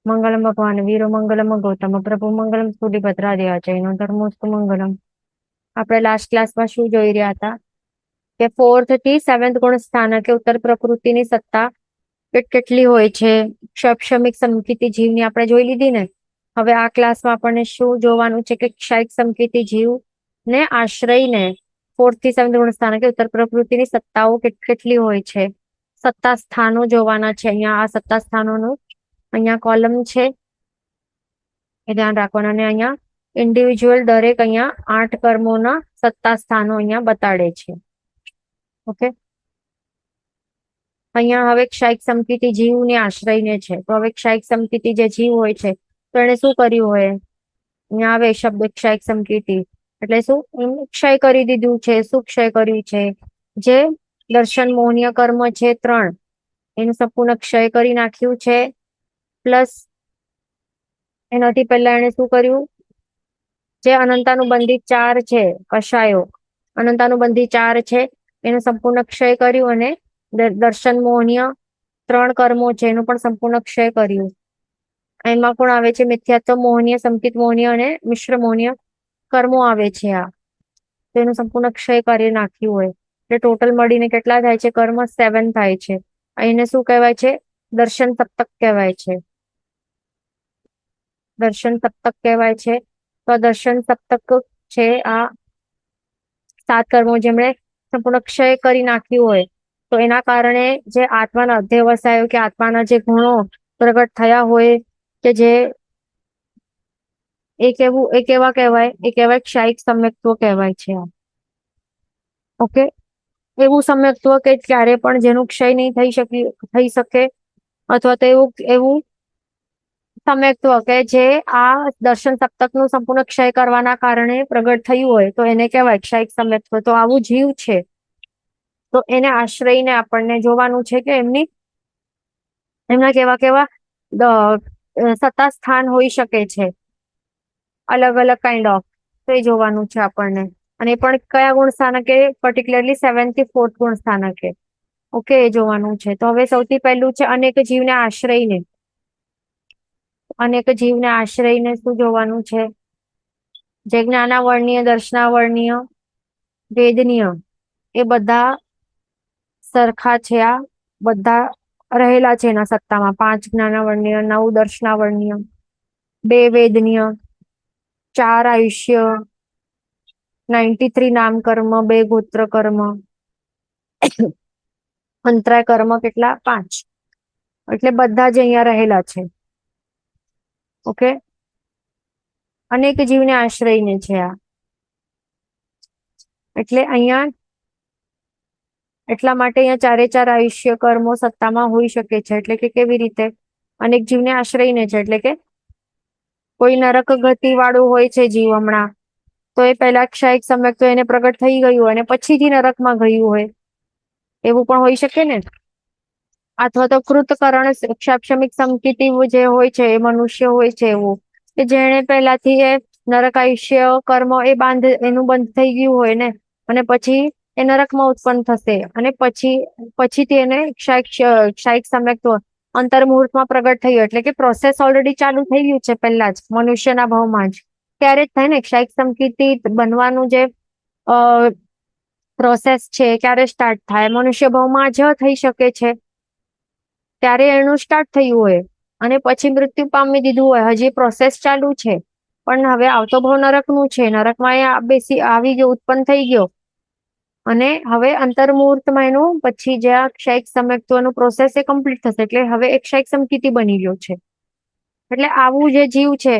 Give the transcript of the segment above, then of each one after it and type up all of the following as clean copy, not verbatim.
મંગલમ ભગવાન વીરો મંગલમ ગૌતમ પ્રભુ મંગલમ સ્તુતિપત્રાદિ ધર્મોસ્તુ મંગલમ. આપણે લાસ્ટ ક્લાસમાં શું જોઈ રહ્યા હતા કે 4th થી 7th ગુણ સ્થાનકે ઉત્તર પ્રકૃતિની સત્તા કેટલી હોય છે, શૈક્ષણિક સમકીતિ જીવની આપણે જોઈ લીધી ને. હવે આ ક્લાસમાં આપણને શું જોવાનું છે કે ક્ષયિક સમકીતિ જીવ ને આશ્રયને 4th થી 7th ગુણ સ્થાનકે ઉત્તર પ્રકૃતિની સત્તાઓ કેટલી હોય છે, સત્તા સ્થાનો જોવાના છે. અહીંયા આ સત્તા સ્થાનોનું અહીંયા કોલમ છે એ ધ્યાન રાખવાનું. અને અહીંયા ઇન્ડિવિજ્યુઅલ દરેક અહીંયા 8 કર્મોના સત્તા સ્થાનો અહીંયા બતાડે છે. ઓકે, અહીંયા હવે ક્ષયિક સમકીતિ જીવને આશ્રયને છે. તો હવે ક્ષયિક સમકીતિ જે જીવ હોય છે તો એને શું કર્યું હોય, અહીંયા આવે શબ્દ ક્ષયિક સમકીતિ એટલે શું, ક્ષય કરી દીધું છે. શું ક્ષય કર્યું છે? જે દર્શન મોહનીય કર્મ છે 3 એનું સંપૂર્ણ ક્ષય કરી નાખ્યું છે. પ્લસ એનાથી પહેલા એને શું કર્યું, જે અનંતાનુબંધી 4 છે કષાયો, અનંતાનુબંધી 4 છે એનું સંપૂર્ણ ક્ષય કર્યું. અને દર્શન મોહનીય 3 કર્મો છે એનું પણ સંપૂર્ણ ક્ષય કર્યું. એમાં પણ આવે છે મિથ્યાત્વ મોહનીય, સંકિત મોહનીય અને મિશ્ર મોહનીય કર્મો આવે છે. આ તો એનું સંપૂર્ણ ક્ષય કરી નાખ્યું હોય એટલે ટોટલ મળીને કેટલા થાય છે? કર્મ 7 થાય છે. એને શું કહેવાય છે? દર્શન સપ્તક કહેવાય છે. દર્શન સપ્તક કહેવાય છે. તો દર્શન સપ્તક છે આ 7 કર્મો જેમણે સંપૂર્ણ ક્ષય કરી નાખ્યું હોય. તો એના કારણે જે આત્માના અધ્યવસાયો કે આત્માના જે ગુણો પ્રગટ થયા હોય કે જે એ કેવા કહેવાય, એ કહેવાય ક્ષયિક સમ્યક્ત્વ કહેવાય છે. ઓકે, એવું સમ્યક્ત્વ કે ક્યારે પણ જેનું ક્ષય નહીં થઈ શકે, અથવા તો એવું સમ્યક્ત્વ કે જે આ દર્શન સપ્તકનું સંપૂર્ણ ક્ષય કરવાના કારણે પ્રગટ થયું હોય તો એને કહેવાય ક્ષયિક સમ્યક્ત્વ. તો આવું જીવ છે તો એને આશ્રયને આપણને જોવાનું છે કે એમના કેવા કેવા સત્તા સ્થાન હોઈ શકે છે, અલગ અલગ કાઇન્ડ ઓફ. તો એ જોવાનું છે આપણને. અને પણ કયા ગુણ સ્થાનકે, પર્ટિક્યુલરલી 7th થી 4th ગુણ સ્થાનકે. ઓકે, એ જોવાનું છે. તો હવે સૌથી પહેલું છે અનેક જીવને આશ્રયને. અનેક જીવને આશ્રયને શું જોવાનું છે? જે જ્ઞાનાવર્ણીય, દર્શનાવર્ણીય, વેદનીય એ બધા સરખા છે. આ બધા રહેલા છે એના સત્તામાં. 5 જ્ઞાનાવર્ણીય, 9 દર્શનાવર્ણીય, 2 વેદનીય, 4 આયુષ્ય, 93 નામ કર્મ, 2 ગોત્ર કર્મ, અંતરાય કર્મ કેટલા? 5. એટલે બધા જ અહીંયા રહેલા છે. ઓકે, અનેક જીવને આશ્રયને છે આ. એટલે અહીંયા એટલા માટે અહીંયા 4 આયુષ્ય કર્મો સત્તામાં હોઈ શકે છે. એટલે કે કેવી રીતે? અનેક જીવને આશ્રયને છે એટલે કે કોઈ નરક ગતિ વાળું હોય છે જીવ હમણાં, તો એ પહેલા ક્ષયિક સમ્યક તો એને પ્રગટ થઈ ગયું અને પછીથી નરકમાં ગયું હોય, એવું પણ હોઈ શકે ને. અથવા તો કૃતકરણ શૈક્ષણિક સમકીતિ જે હોય છે એ મનુષ્ય હોય છે એવું કે જેને પહેલાથી એ નરક આયુષ્ય કર્મ એનું બંધ થઈ ગયું હોય ને, અને પછી એ નરકમાં ઉત્પન્ન થશે. અને પછીથી એને ક્ષયિક સમ્યક્ત્વ અંતર્મુહૂર્તમાં પ્રગટ થયું. એટલે કે પ્રોસેસ ઓલરેડી ચાલુ થઈ ગયું છે પહેલા જ મનુષ્યના ભાવમાં જ. ત્યારે જ થાય ને ક્ષયિક સમકીતિ બનવાનું જે પ્રોસેસ છે ક્યારે સ્ટાર્ટ થાય? મનુષ્ય ભાવમાં જ થઈ શકે છે ત્યારે એનું સ્ટાર્ટ થયું હોય અને પછી મૃત્યુ પામી દીધું હોય. હજી પ્રોસેસ ચાલુ છે પણ હવે આવતો ભાવ નરકનું છે. નરકમાં એ આવી ગયો, ઉત્પન્ન થઈ ગયો. અને હવે અંતર્મુહૂર્તમાં એનું પછી જે આ ક્ષયિક સમ્યક્ત્વનું પ્રોસેસ એ કમ્પ્લીટ થશે. એટલે હવે એક ક્ષયિક સમકીતિ બની ગયો છે. એટલે આવું જે જીવ છે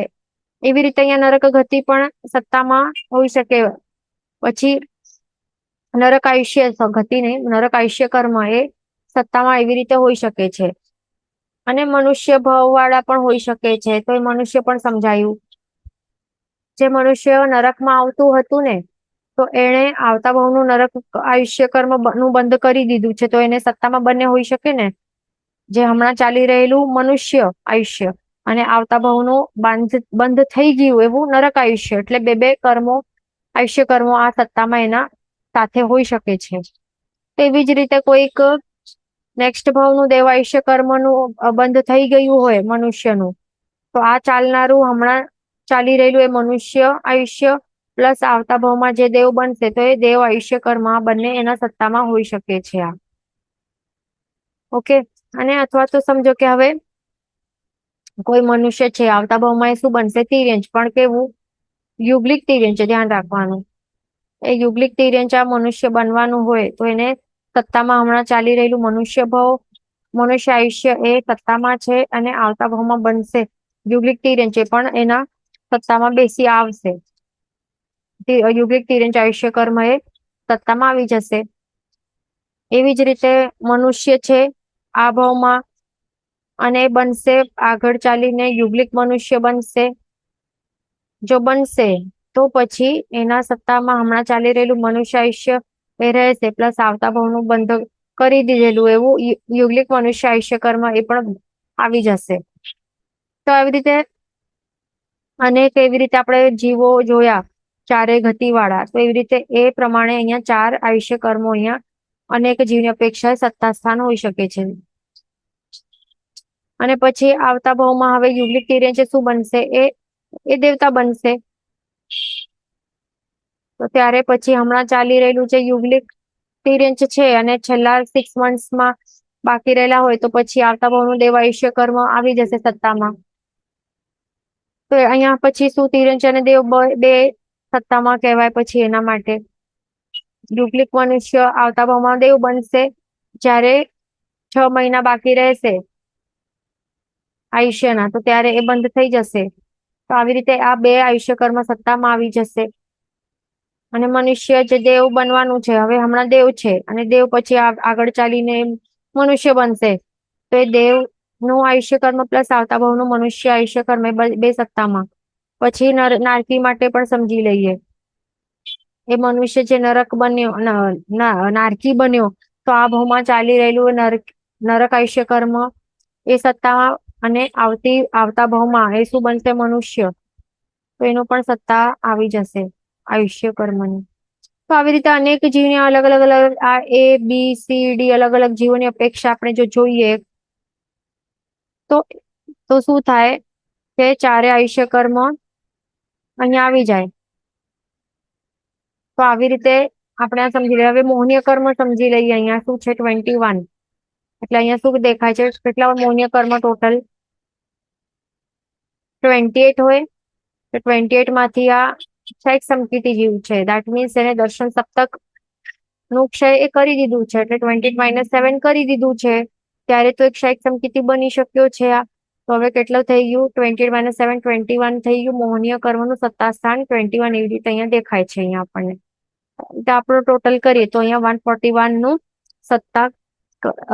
એવી રીતે અહીંયા નરક ગતિ પણ સત્તામાં હોઈ શકે. પછી નરક આયુષ્ય ગતિ નહીં, નરક આયુષ્ય કર્મ એ સત્તામાં એવી રીતે હોઈ શકે છે. અને મનુષ્ય ભાવ વાળા પણ હોઈ શકે છે. તો એ મનુષ્ય પણ સમજાયું. જે મનુષ્ય નરકમાં આવતું હતું ને, તો એને આવતા ભાવનું નરક આયુષ્ય કર્મ નું બંધ કરી દીધું છે. તો એને સત્તામાં બંને હોઈ શકે ને, જે હમણાં ચાલી રહેલું મનુષ્ય આયુષ્ય અને આવતા ભાવનું બંધ થઈ ગયું એવું નરક આયુષ્ય. એટલે બે કર્મો, આયુષ્ય કર્મો આ સત્તામાં એના સાથે હોઈ શકે છે. તેવી જ રીતે કોઈક નેક્સ્ટ ભાવનું દેવાયુષ્ય કર્મનું બંધ થઈ ગયું હોય મનુષ્યનું, તો આ ચાલનારું હમણાં ચાલી રહેલું એ મનુષ્ય આયુષ્ય પ્લસ આવતા ભાવમાં જે દેવ બનશે તો એ દેવ આયુષ્ય કર્મ આ બંને એના સત્તામાં હોઈ શકે છે આ. ઓકે. અને અથવા તો સમજો કે હવે કોઈ મનુષ્ય છે આવતા ભાવમાં એ શું બનશે તિર્યંચ, પણ કેવું યુગલિક તિર્યંચ, ધ્યાન રાખવાનું. એ યુગલિક તિર્યંચ આ મનુષ્ય બનવાનું હોય તો એને સત્તામાં હમણાં ચાલી રહેલું મનુષ્ય ભાવ મનુષ્ય આયુષ્ય એ સત્તામાં છે અને આવતા ભાવમાં બનશે યુગલિક તિર્યંચ એ પણ એના સત્તામાં બેસી આવશે. યુગલિક તિર્યંચ આયુષ્ય કર્મ એ સત્તામાં આવી જશે. એવી જ રીતે મનુષ્ય છે આ ભાવમાં અને બનશે આગળ ચાલીને યુગલિક મનુષ્ય બનશે. જો બનશે તો પછી એના સત્તામાં હમણાં ચાલી રહેલું મનુષ્ય આયુષ્ય એ રહેશે પ્લસ આવતા ભાવનું બંધ કરી દીધેલું એવું યુગલિક મનુષ્ય આયુષ્ય કર્મ એ પણ આવી જશે. તો આવી રીતે અને કેવી રીતે આપણે જીવો જોયા ચારે ગતિ વાળા, તો એવી રીતે એ પ્રમાણે અહીંયા 4 આયુષ્ય કર્મો અહીંયા અનેક જીવની અપેક્ષાએ સત્તા સ્થાન હોઈ શકે છે. અને પછી આવતા ભાવમાં હવે યુગલિક તિર્યંચ શું બનશે એ દેવતા બનશે. તો ત્યારે પછી હમણાં ચાલી રહેલું છે યુગલિક તિર્યંચ છે અને છેલ્લા 6 મંથ્સમાં બાકી રહેલા હોય તો પછી આવતા ભાવનું દેવ આયુષ્ય કર્મ આવી જશે સત્તામાં. તો અહીંયા પછી શું તિર્યંચ અને દેવ બે સત્તામાં કહેવાય પછી એના માટે યુગલિક મનુષ્ય આવતા ભાવમાં દેવ બનશે જ્યારે 6 મહિના બાકી રહેશે આયુષ્યના, તો ત્યારે એ બંધ થઈ જશે. તો આવી રીતે આ 2 આયુષ્ય કર્મ સત્તામાં આવી જશે. અને મનુષ્ય જે દેવ બનવાનું છે હવે હમણાં દેવ છે અને દેવ પછી આગળ ચાલીને મનુષ્ય બનશે તો એ દેવ નું આયુષ્ય કર્મ પ્લસ આવતા ભાવનું મનુષ્ય આયુષ્ય કર્મ બે સત્તામાં. પછી નારકી માટે પણ સમજી લઈએ. એ મનુષ્ય જે નરક બન્યો નારકી બન્યો તો આ ભાવમાં ચાલી રહેલું નરક આયુષ્ય કર્મ એ સત્તામાં અને આવતા ભાવમાં એ શું બનશે મનુષ્ય, તો એનું પણ સત્તા આવી જશે આયુષ્ય કર્મની. તો આવી રીતે અનેક જીવની અલગ અલગ આ A B C D અલગ અલગ જીવોની અપેક્ષા આપણે જો જોઈએ તો શું થાય કે 4 આયુષ્ય કર્મ અહીંયા આવી જાય. તો આવી રીતે આપણે આ સમજી લઈએ. હવે મોહનીય કર્મ સમજી લઈએ. અહીંયા શું છે 21. એટલે અહીંયા શું દેખાય છે કેટલા મોહનીય કર્મ ટોટલ 28 હોય તો 28 માંથી આ ક્ષયક સમકીતી જીવ છે. દેટ મીન્સ એને દર્શન સપ્તક નું ક્ષય એ કરી દીધું છે એટલે 28 - 7 કરી દીધું છે ત્યારે તો એક ક્ષયક સમકીતી બની શક્યો છે આ. તો હવે કેટલું થઈ ગયું 28 - 7 21 થઈ ગયું. મોહનીય કર્મનું સત્તા સ્થાન 21 એવી રીતે અહીંયા દેખાય છે અહીંયા આપણને. આપણું ટોટલ કરીએ તો અહીંયા 141 નું સત્તા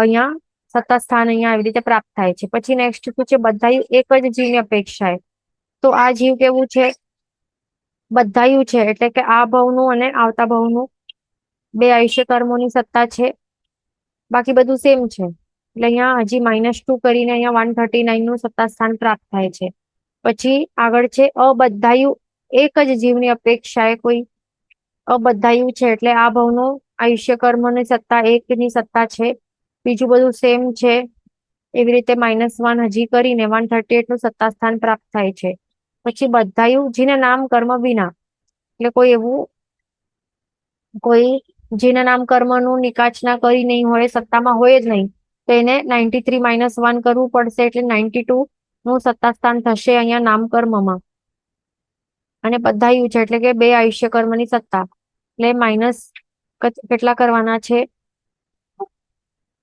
અહીંયા સત્તા સ્થાન અહીંયા આવી રીતે પ્રાપ્ત થાય છે. પછી નેક્સ્ટ શું છે બધાયું એક જ જીવની અપેક્ષાએ. તો આ જીવ કેવું છે બધાયું છે એટલે કે આ ભાવનું અને આવતા ભાવનું 2 આયુષ્ય કર્મોની સત્તા છે. બાકી બધું સેમ છે એટલે અહીંયા હજી -2 કરીને અહીંયા 139 નું સત્તા સ્થાન પ્રાપ્ત થાય છે. પછી આગળ છે અબધાયું એક જ જીવની અપેક્ષાએ કોઈ અબધાયું છે એટલે આ ભાવનું આયુષ્ય કર્મની સત્તા 1 ની સત્તા છે. બીજું બધું સેમ છે. એવી રીતે -1 હજી કરીને 138 નું સત્તા સ્થાન પ્રાપ્ત થાય છે. પછી બધાયું જેના નામ કર્મ વિના એટલે કોઈ એવું કોઈ જેના નામ કર્મનું નિકાચના કરી નહીં હોય સત્તામાં હોય જ નહીં તો એને 93 - 1 કરવું પડશે એટલે 92 નું સત્તા સ્થાન થશે અહીંયા નામ કર્મમાં. અને બધાયું છે એટલે કે 2 આયુષ્ય કર્મની સત્તા એટલે માઇનસ કેટલા કરવાના છે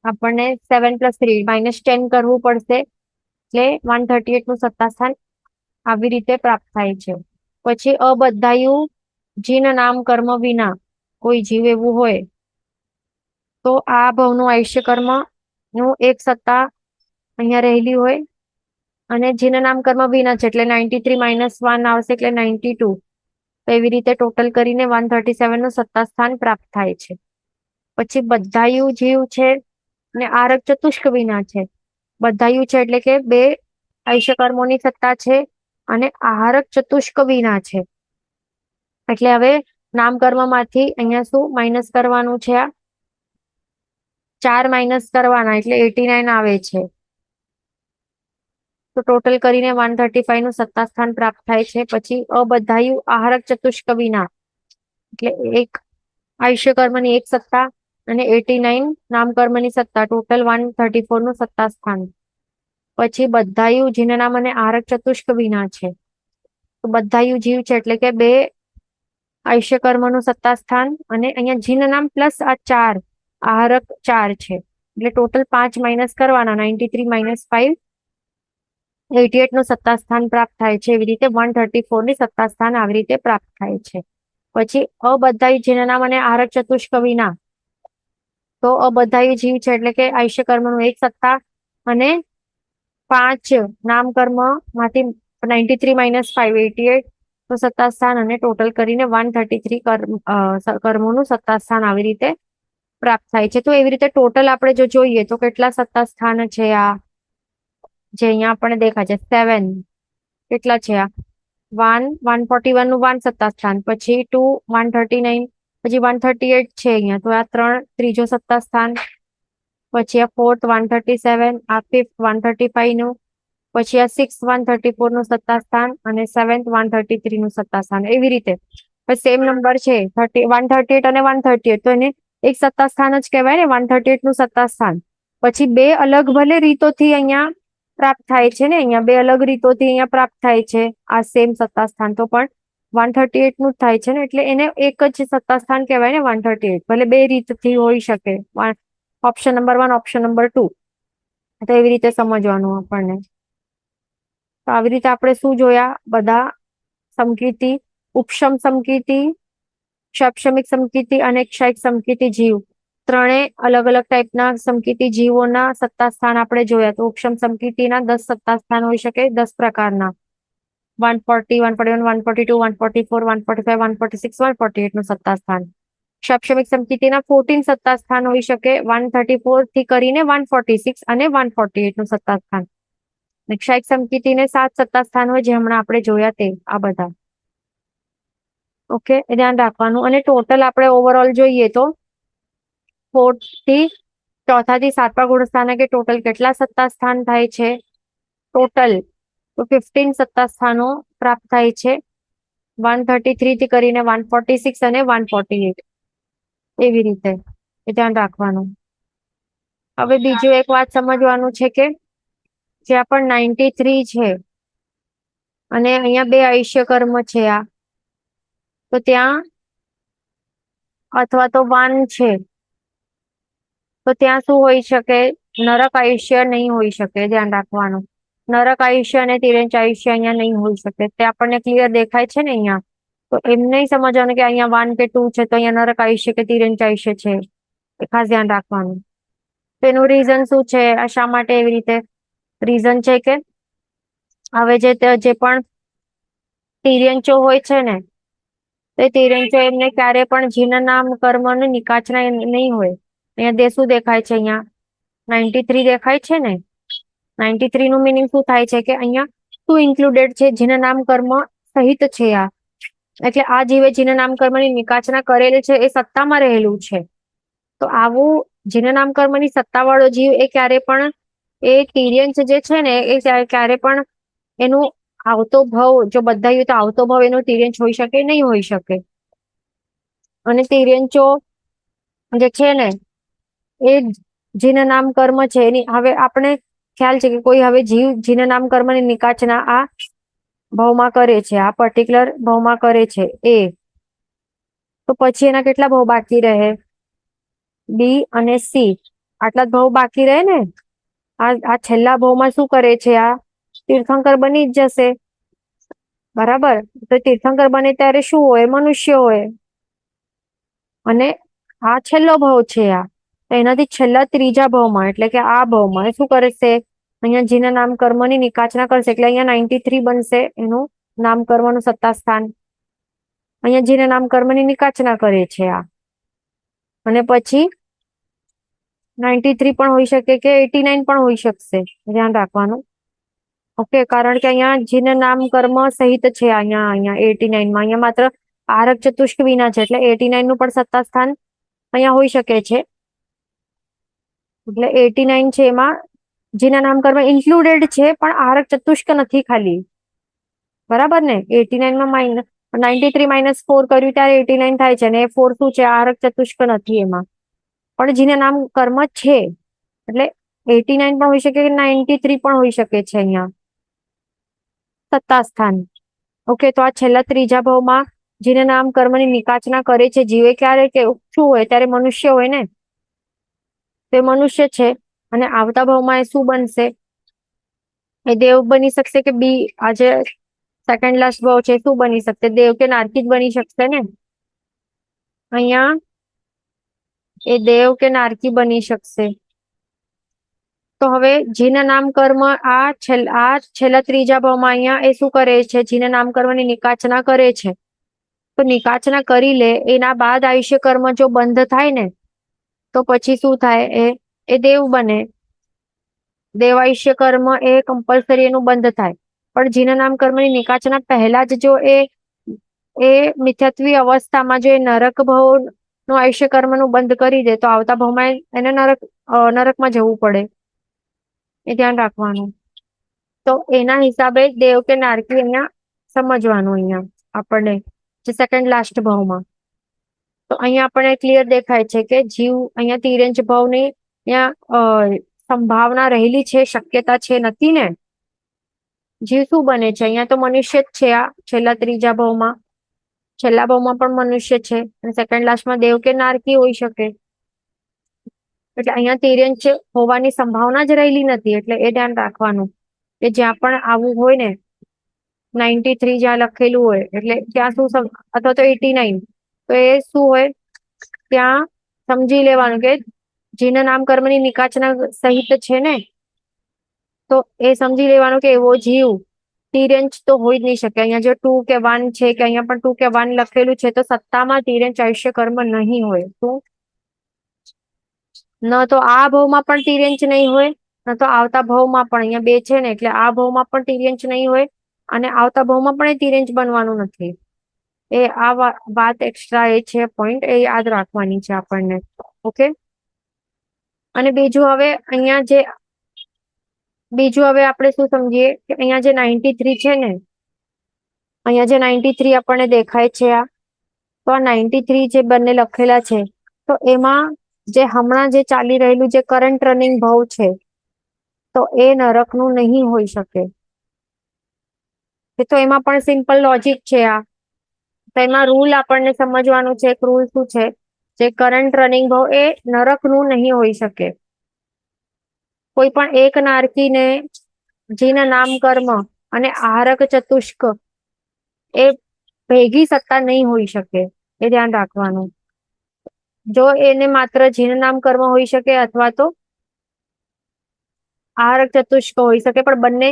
આપણને 7 + 3 -10 કરવું પડશે એટલે 138 નું સત્તા સ્થાન આવી રીતે પ્રાપ્ત થાય છે. પછી અબધાયું જીન નામ કર્મ વિના કોઈ જીવ એવું હોય તો આ ભાવનું આયુષ્ય કર્મ નું એક સત્તા અહીંયા રહેલી હોય અને જીન નામ કર્મ વિના છે એટલે 93 - 1 આવશે એટલે 92. તો એવી રીતે ટોટલ કરીને 137 નું સત્તા સ્થાન પ્રાપ્ત થાય છે. પછી બધાયું જીવ છે ને આરક ચતુષ્ક વિના છે. બધાયું છે એટલે કે 2 આયુષ્ય કર્મોની સત્તા છે અને આહારક ચતુષ્ક વિના છે. એટલે હવે નામ કર્મ માંથી અહીંયા શું માઇનસ કરવાનું છે આ 4 માઇનસ કરવાના એટલે 89 આવે છે. તો ટોટલ કરીને 135 નું સત્તા સ્થાન પ્રાપ્ત થાય છે. પછી અબધાયુ આહારક ચતુષ્ક વિના એટલે એક આયુષ્ય કર્મની એક સત્તા અને 89 નામકર્મની સત્તા, ટોટલ 134 નું સત્તા સ્થાન. પછી બધાયુ જીનનામ અને આહારક ચતુષ્ક વિના છે. તો બધાયુ જીવ છે એટલે કે 2 આયુષ્ય કર્મનું સત્તા સ્થાન અને અહીંયા જીનનામ પ્લસ આ 4 આહારક 4 છે એટલે ટોટલ 5 માઇનસ કરવાના, 93 માઇનસ 5 88 નું સત્તા સ્થાન પ્રાપ્ત થાય છે. એવી રીતે 134 ની સત્તા સ્થાન આવી રીતે પ્રાપ્ત થાય છે. પછી અબધાયુ જીનનામ અને આહારક ચતુષ્ક વિના, તો અબધાયુ જીવ છે એટલે કે આયુષ્ય કર્મનું એક સત્તા અને 5 નામ કર્મ માંથી 93 માઇનસ 5 88 નું સત્તા સ્થાન અને ટોટલ કરીને 133 કર્મોનું સત્તા સ્થાન આવી રીતે પ્રાપ્ત થાય છે. તો એવી રીતે ટોટલ આપણે જો જોઈએ તો કેટલા સત્તા સ્થાન છે આ જે અહીંયા આપણને દેખાય છે 7 કેટલા છે આ 1 141 નું 1 સત્તા સ્થાન, પછી 2 139, પછી 138 છે અહીંયા, તો આ 3 ત્રીજો સત્તા સ્થાન, પછી આ 4th 137, આ 5th 135 નું, પછી આ 6th 134 નું સત્તા સ્થાન અને 7th 133 નું સત્તા સ્થાન. એવી રીતે સેમ નંબર છે 138 અને 138, તો એને એક સત્તા સ્થાન જ કહેવાય ને 138 નું સત્તા સ્થાન. પછી બે અલગ ભલે રીતોથી અહીંયા પ્રાપ્ત થાય છે ને, અહીંયા બે અલગ રીતોથી અહીંયા પ્રાપ્ત થાય છે આ સેમ સત્તા સ્થાન, તો પણ 138 નું જ થાય છે ને, એટલે એને એક જ સત્તા સ્થાન કહેવાય ને 138, ભલે બે રીતથી હોઈ શકે, ઓપ્શન નંબર 1 ઓપ્શન નંબર 2. તો એવી રીતે સમજવાનું આપણને. તો આવી રીતે આપણે શું જોયા બધા સમકીર્તિ, ઉપશમ સમકીર્તિ, ષપશમિક સમકીર્તિ અને ક્ષયિક સમકીર્તિ જીવ, ત્રણે અલગ અલગ ટાઈપના સમકીર્તિ જીવોના સત્તા સ્થાન આપણે જોયા. તો ઉપશમ સમકીર્તિના 10 સત્તા સ્થાન હોઈ શકે, 10 પ્રકારના, 140 141 142 144 145 146 148 નું સત્તા સ્થાન. ષપશમિક સમકીર્તિના 14 સત્તા સ્થાન હોઈ શકે, 134 થી કરીને 146 અને 148 નું સત્તા સ્થાન. ક્ષયિક સમકીર્તિને 7 સત્તા સ્થાન હોય, જે હમણાં આપણે જોયા તે આ બધા. ઓકે, ધ્યાન રાખવાનું. અને ટોટલ આપણે ઓવરઓલ જોઈએ તો 4 થી 4થા થી 7મા ગુણસ્થાનકે ટોટલ કેટલા સત્તા સ્થાન થાય છે? ટોટલ તો 15 સત્તા સ્થાનો પ્રાપ્ત થાય છે, 133 થી કરીને 146 અને 148. એવી રીતે એ ધ્યાન રાખવાનું. હવે બીજું એક વાત સમજવાનું છે કે જ્યાં પણ 93 છે અને અહીંયા 2 આયુષ્ય કર્મ છે આ, તો ત્યાં અથવા તો 1 છે, તો ત્યાં શું હોઈ શકે? નરક આયુષ્ય નહીં હોઈ શકે, ધ્યાન રાખવાનું. નરક આયુષ્ય અને તિર્યંચ આયુષ્ય અહીંયા નહીં હોઈ શકે, તે આપણને ક્લિયર દેખાય છે ને અહીંયા. તો એમ નહીં સમજવાનું કે અહીંયા 1 કે 2 છે તો અહીંયા નરક આયુષ્ય કે તિર્યંચ આયુષ્ય છે, એ ખાસ ધ્યાન રાખવાનું. તેનું રીઝન શું છે? આ શા માટે એવી રીતે રીઝન છે કે હવે જે પણ તિર્યંચો હોય છે ને, તો તિર્યંચો એમને ક્યારે પણ જીન નામ કર્મની નિકાચના નહીં હોય. અહીંયા શું દેખાય છે? અહીંયા 93 દેખાય છે ને. 93 નું મિનિંગ શું થાય છે કે અહીંયા શું ઇન્ક્લુડેડ છે? જીન નામ કર્મ સહિત છે આ, એટલે આ જીવે જીન નામ કર્મની નિકાચના કરેલી છે, એ સત્તામાં રહેલું છે. તો આવું જીન નામ કર્મની સત્તાવાળો જીવ એ ક્યારે પણ એ તિર્યંચ જે છે ને એ ક્યારે પણ એનું આવતો ભાવ જો બધાયું તો આવતો ભાવ એનો તિર્યંચ હોઈ શકે નહીં હોઈ શકે. અને તિર્યંચો જે છે ને એ જીન નામ કર્મ છે એની હવે આપણે ખ્યાલ છે કે કોઈ હવે જીવ જીન નામ કર્મની નિકાચના આ ભાવમાં કરે છે, આ પર્ટિક્યુલર ભાવમાં કરે છે એ, તો પછી એના કેટલા ભાવ બાકી રહે? બી અને સી, આટલા જ ભાવ બાકી રહે ને. આ છેલ્લા ભાવમાં શું કરે છે? આ તીર્થંકર બની જ જશે, બરાબર. તો તીર્થંકર બને ત્યારે શું હોય? મનુષ્ય હોય. અને આ છેલ્લો ભાવ છે આ, તો એનાથી છેલ્લા ત્રીજા ભાવમાં એટલે કે આ ભાવમાં શું કરશે? અહીંયા જીના નામ કર્મની નિકાચના કરશે, એટલે અહીંયા 93 બનશે એનું નામ કર્મનું સત્તા સ્થાન. અહીંયા જીના નામ કર્મની નિકાચના કરે છે આ, અને પછી 93 પણ હોઈ શકે કે 89 પણ હોઈ શકશે, ધ્યાન રાખવાનું. ઓકે, કારણ કે અહીંયા જીન નામ કર્મ સહિત છે અહીંયા 89 માં. અહીંયા માત્ર આરક ચતુષ્ક વિના છે, એટલે 89 નું પણ સત્તા સ્થાન અહીંયા હોઈ શકે છે. એટલે 89 છે એમાં જેના નામ કર્મ ઇન્ક્લુડેડ છે પણ આહારક ચતુષ્ક નથી ખાલી, બરાબર ને? 89 માં 93 -4 કર્યું ત્યારે 89 થાય છે, ને એ 4 શું છે? આહારક ચતુષ્ક નથી એમાં, પણ જેના નામ કર્મ છે એટલે 89 પણ હોઈ શકે કે 93 પણ હોઈ શકે છે અહીંયા સત્તા સ્થાન. ઓકે, તો આ છેલ્લા ત્રીજા ભાવમાં જેને નામ કર્મની નિકાચના કરે છે જીવે ક્યારે કે શું હોય ત્યારે મનુષ્ય હોય ને, તે મનુષ્ય છે. અને આવતા ભાવમાં એ શું બનશે? એ દેવ બની શકશે કે બી આજે સેકન્ડ લાસ્ટ ભાવ છે શું બની શકશે? દેવ કે નારકી જ બની શકશે ને અહીંયા, એ દેવ કે નારકી બની શકશે. તો હવે જીના નામ કર્મ આ છેલ્લા ત્રીજા ભાવમાં અહીંયા એ શું કરે છે? જીના નામ કર્મની નિકાચના કરે છે. તો નિકાચના કરી લે એના બાદ આયુષ્ય કર્મ જો બંધ થાય ને તો પછી શું થાય? એ દેવ બને. દેવાયુષ્ય કર્મ એ કમ્પલસરી એનું બંધ થાય. પણ જીના નામ કર્મની નિકાચના પહેલા જ જો એ મિથ્યાત્વી અવસ્થામાં જો એ નરક ભાવ નું આયુષ્ય કર્મ નું બંધ કરી દે તો આવતા ભાવમાં એને નરકમાં જવું પડે, એ ધ્યાન રાખવાનું. તો એના હિસાબે દેવ કે નારકી અહીંયા સમજવાનું અહીંયા આપણને જે સેકન્ડ લાસ્ટ ભાવમાં. તો અહીંયા આપણને ક્લિયર દેખાય છે કે જીવ અહીંયા તિર્યંચ ભાવની અહીંયા સંભાવના રહેલી છે, શક્યતા છે નથી ને? જીવ શું બને છે? અહીંયા તો મનુષ્ય જ છે. આ છેલ્લા ત્રીજા ભાવમાં, છેલ્લા ભાવમાં પણ મનુષ્ય છે અને સેકન્ડ લાસ્ટમાં દેવ કે નારકી હોઈ શકે. એટલે અહીંયા તિર્યંચ હોવાની સંભાવના જ રહેલી નથી. એટલે એ ધ્યાન રાખવાનું કે જ્યાં પણ આવું હોય ને 93 જ્યાં લખેલું હોય એટલે ત્યાં શું, અથવા તો 89, તો એ શું હોય ત્યાં સમજી લેવાનું કે જેના નામ કર્મની નિકાચના સહિત છે ને, તો એ સમજી લેવાનું કે એવો જીવ તિર્યંચ તો હોઈ જ નહીં શકે. અહીંયા જો 2 કે 1 છે કે અહીંયા પણ 2 કે 1 લખેલું છે તો સત્તામાં તિર્યંચ આયુષ્ય કર્મ નહીં હોય. શું ન તો આ ભાવમાં પણ તિર્યંચ નહીં હોય, ન તો આવતા ભાવમાં પણ. અહીંયા 2 છે ને એટલે આ ભાવમાં પણ તિર્યંચ નહીં હોય અને આવતા ભાવમાં પણ એ તિર્યંચ બનવાનું નથી. એ આ વાત એક્સ્ટ્રા એ છે પોઈન્ટ, એ યાદ રાખવાની છે આપણને. ઓકે, અને બીજું હવે આપણે શું સમજીએ કે અહીંયા જે 93 છે ને, અહીંયા જે 93 આપણને દેખાય છે આ, તો આ 93 જે બંને લખેલા છે તો એમાં જે હમણાં જે ચાલી રહેલું જે કરંટ રનિંગ ભાવ છે તો એ નરકનું નહીં હોઈ શકે. તો એમાં પણ સિમ્પલ લોજિક છે આ. તો એમાં રૂલ આપણને સમજવાનું છે. એક રૂલ શું છે? જે કરંટ રનિંગ ભાવ એ નરકનું નહીં હોઈ શકે. કોઈ પણ એક નારકીને જીના નામ કર્મ અને આહારક ચતુષ્ક એ ભેગી સત્તા નહીં હોઈ શકે, એ ધ્યાન રાખવાનું. જો એને માત્ર જીન નામ કર્મ હોઈ શકે અથવા તો આહારક ચતુષ્ક હોઈ શકે, પણ બંને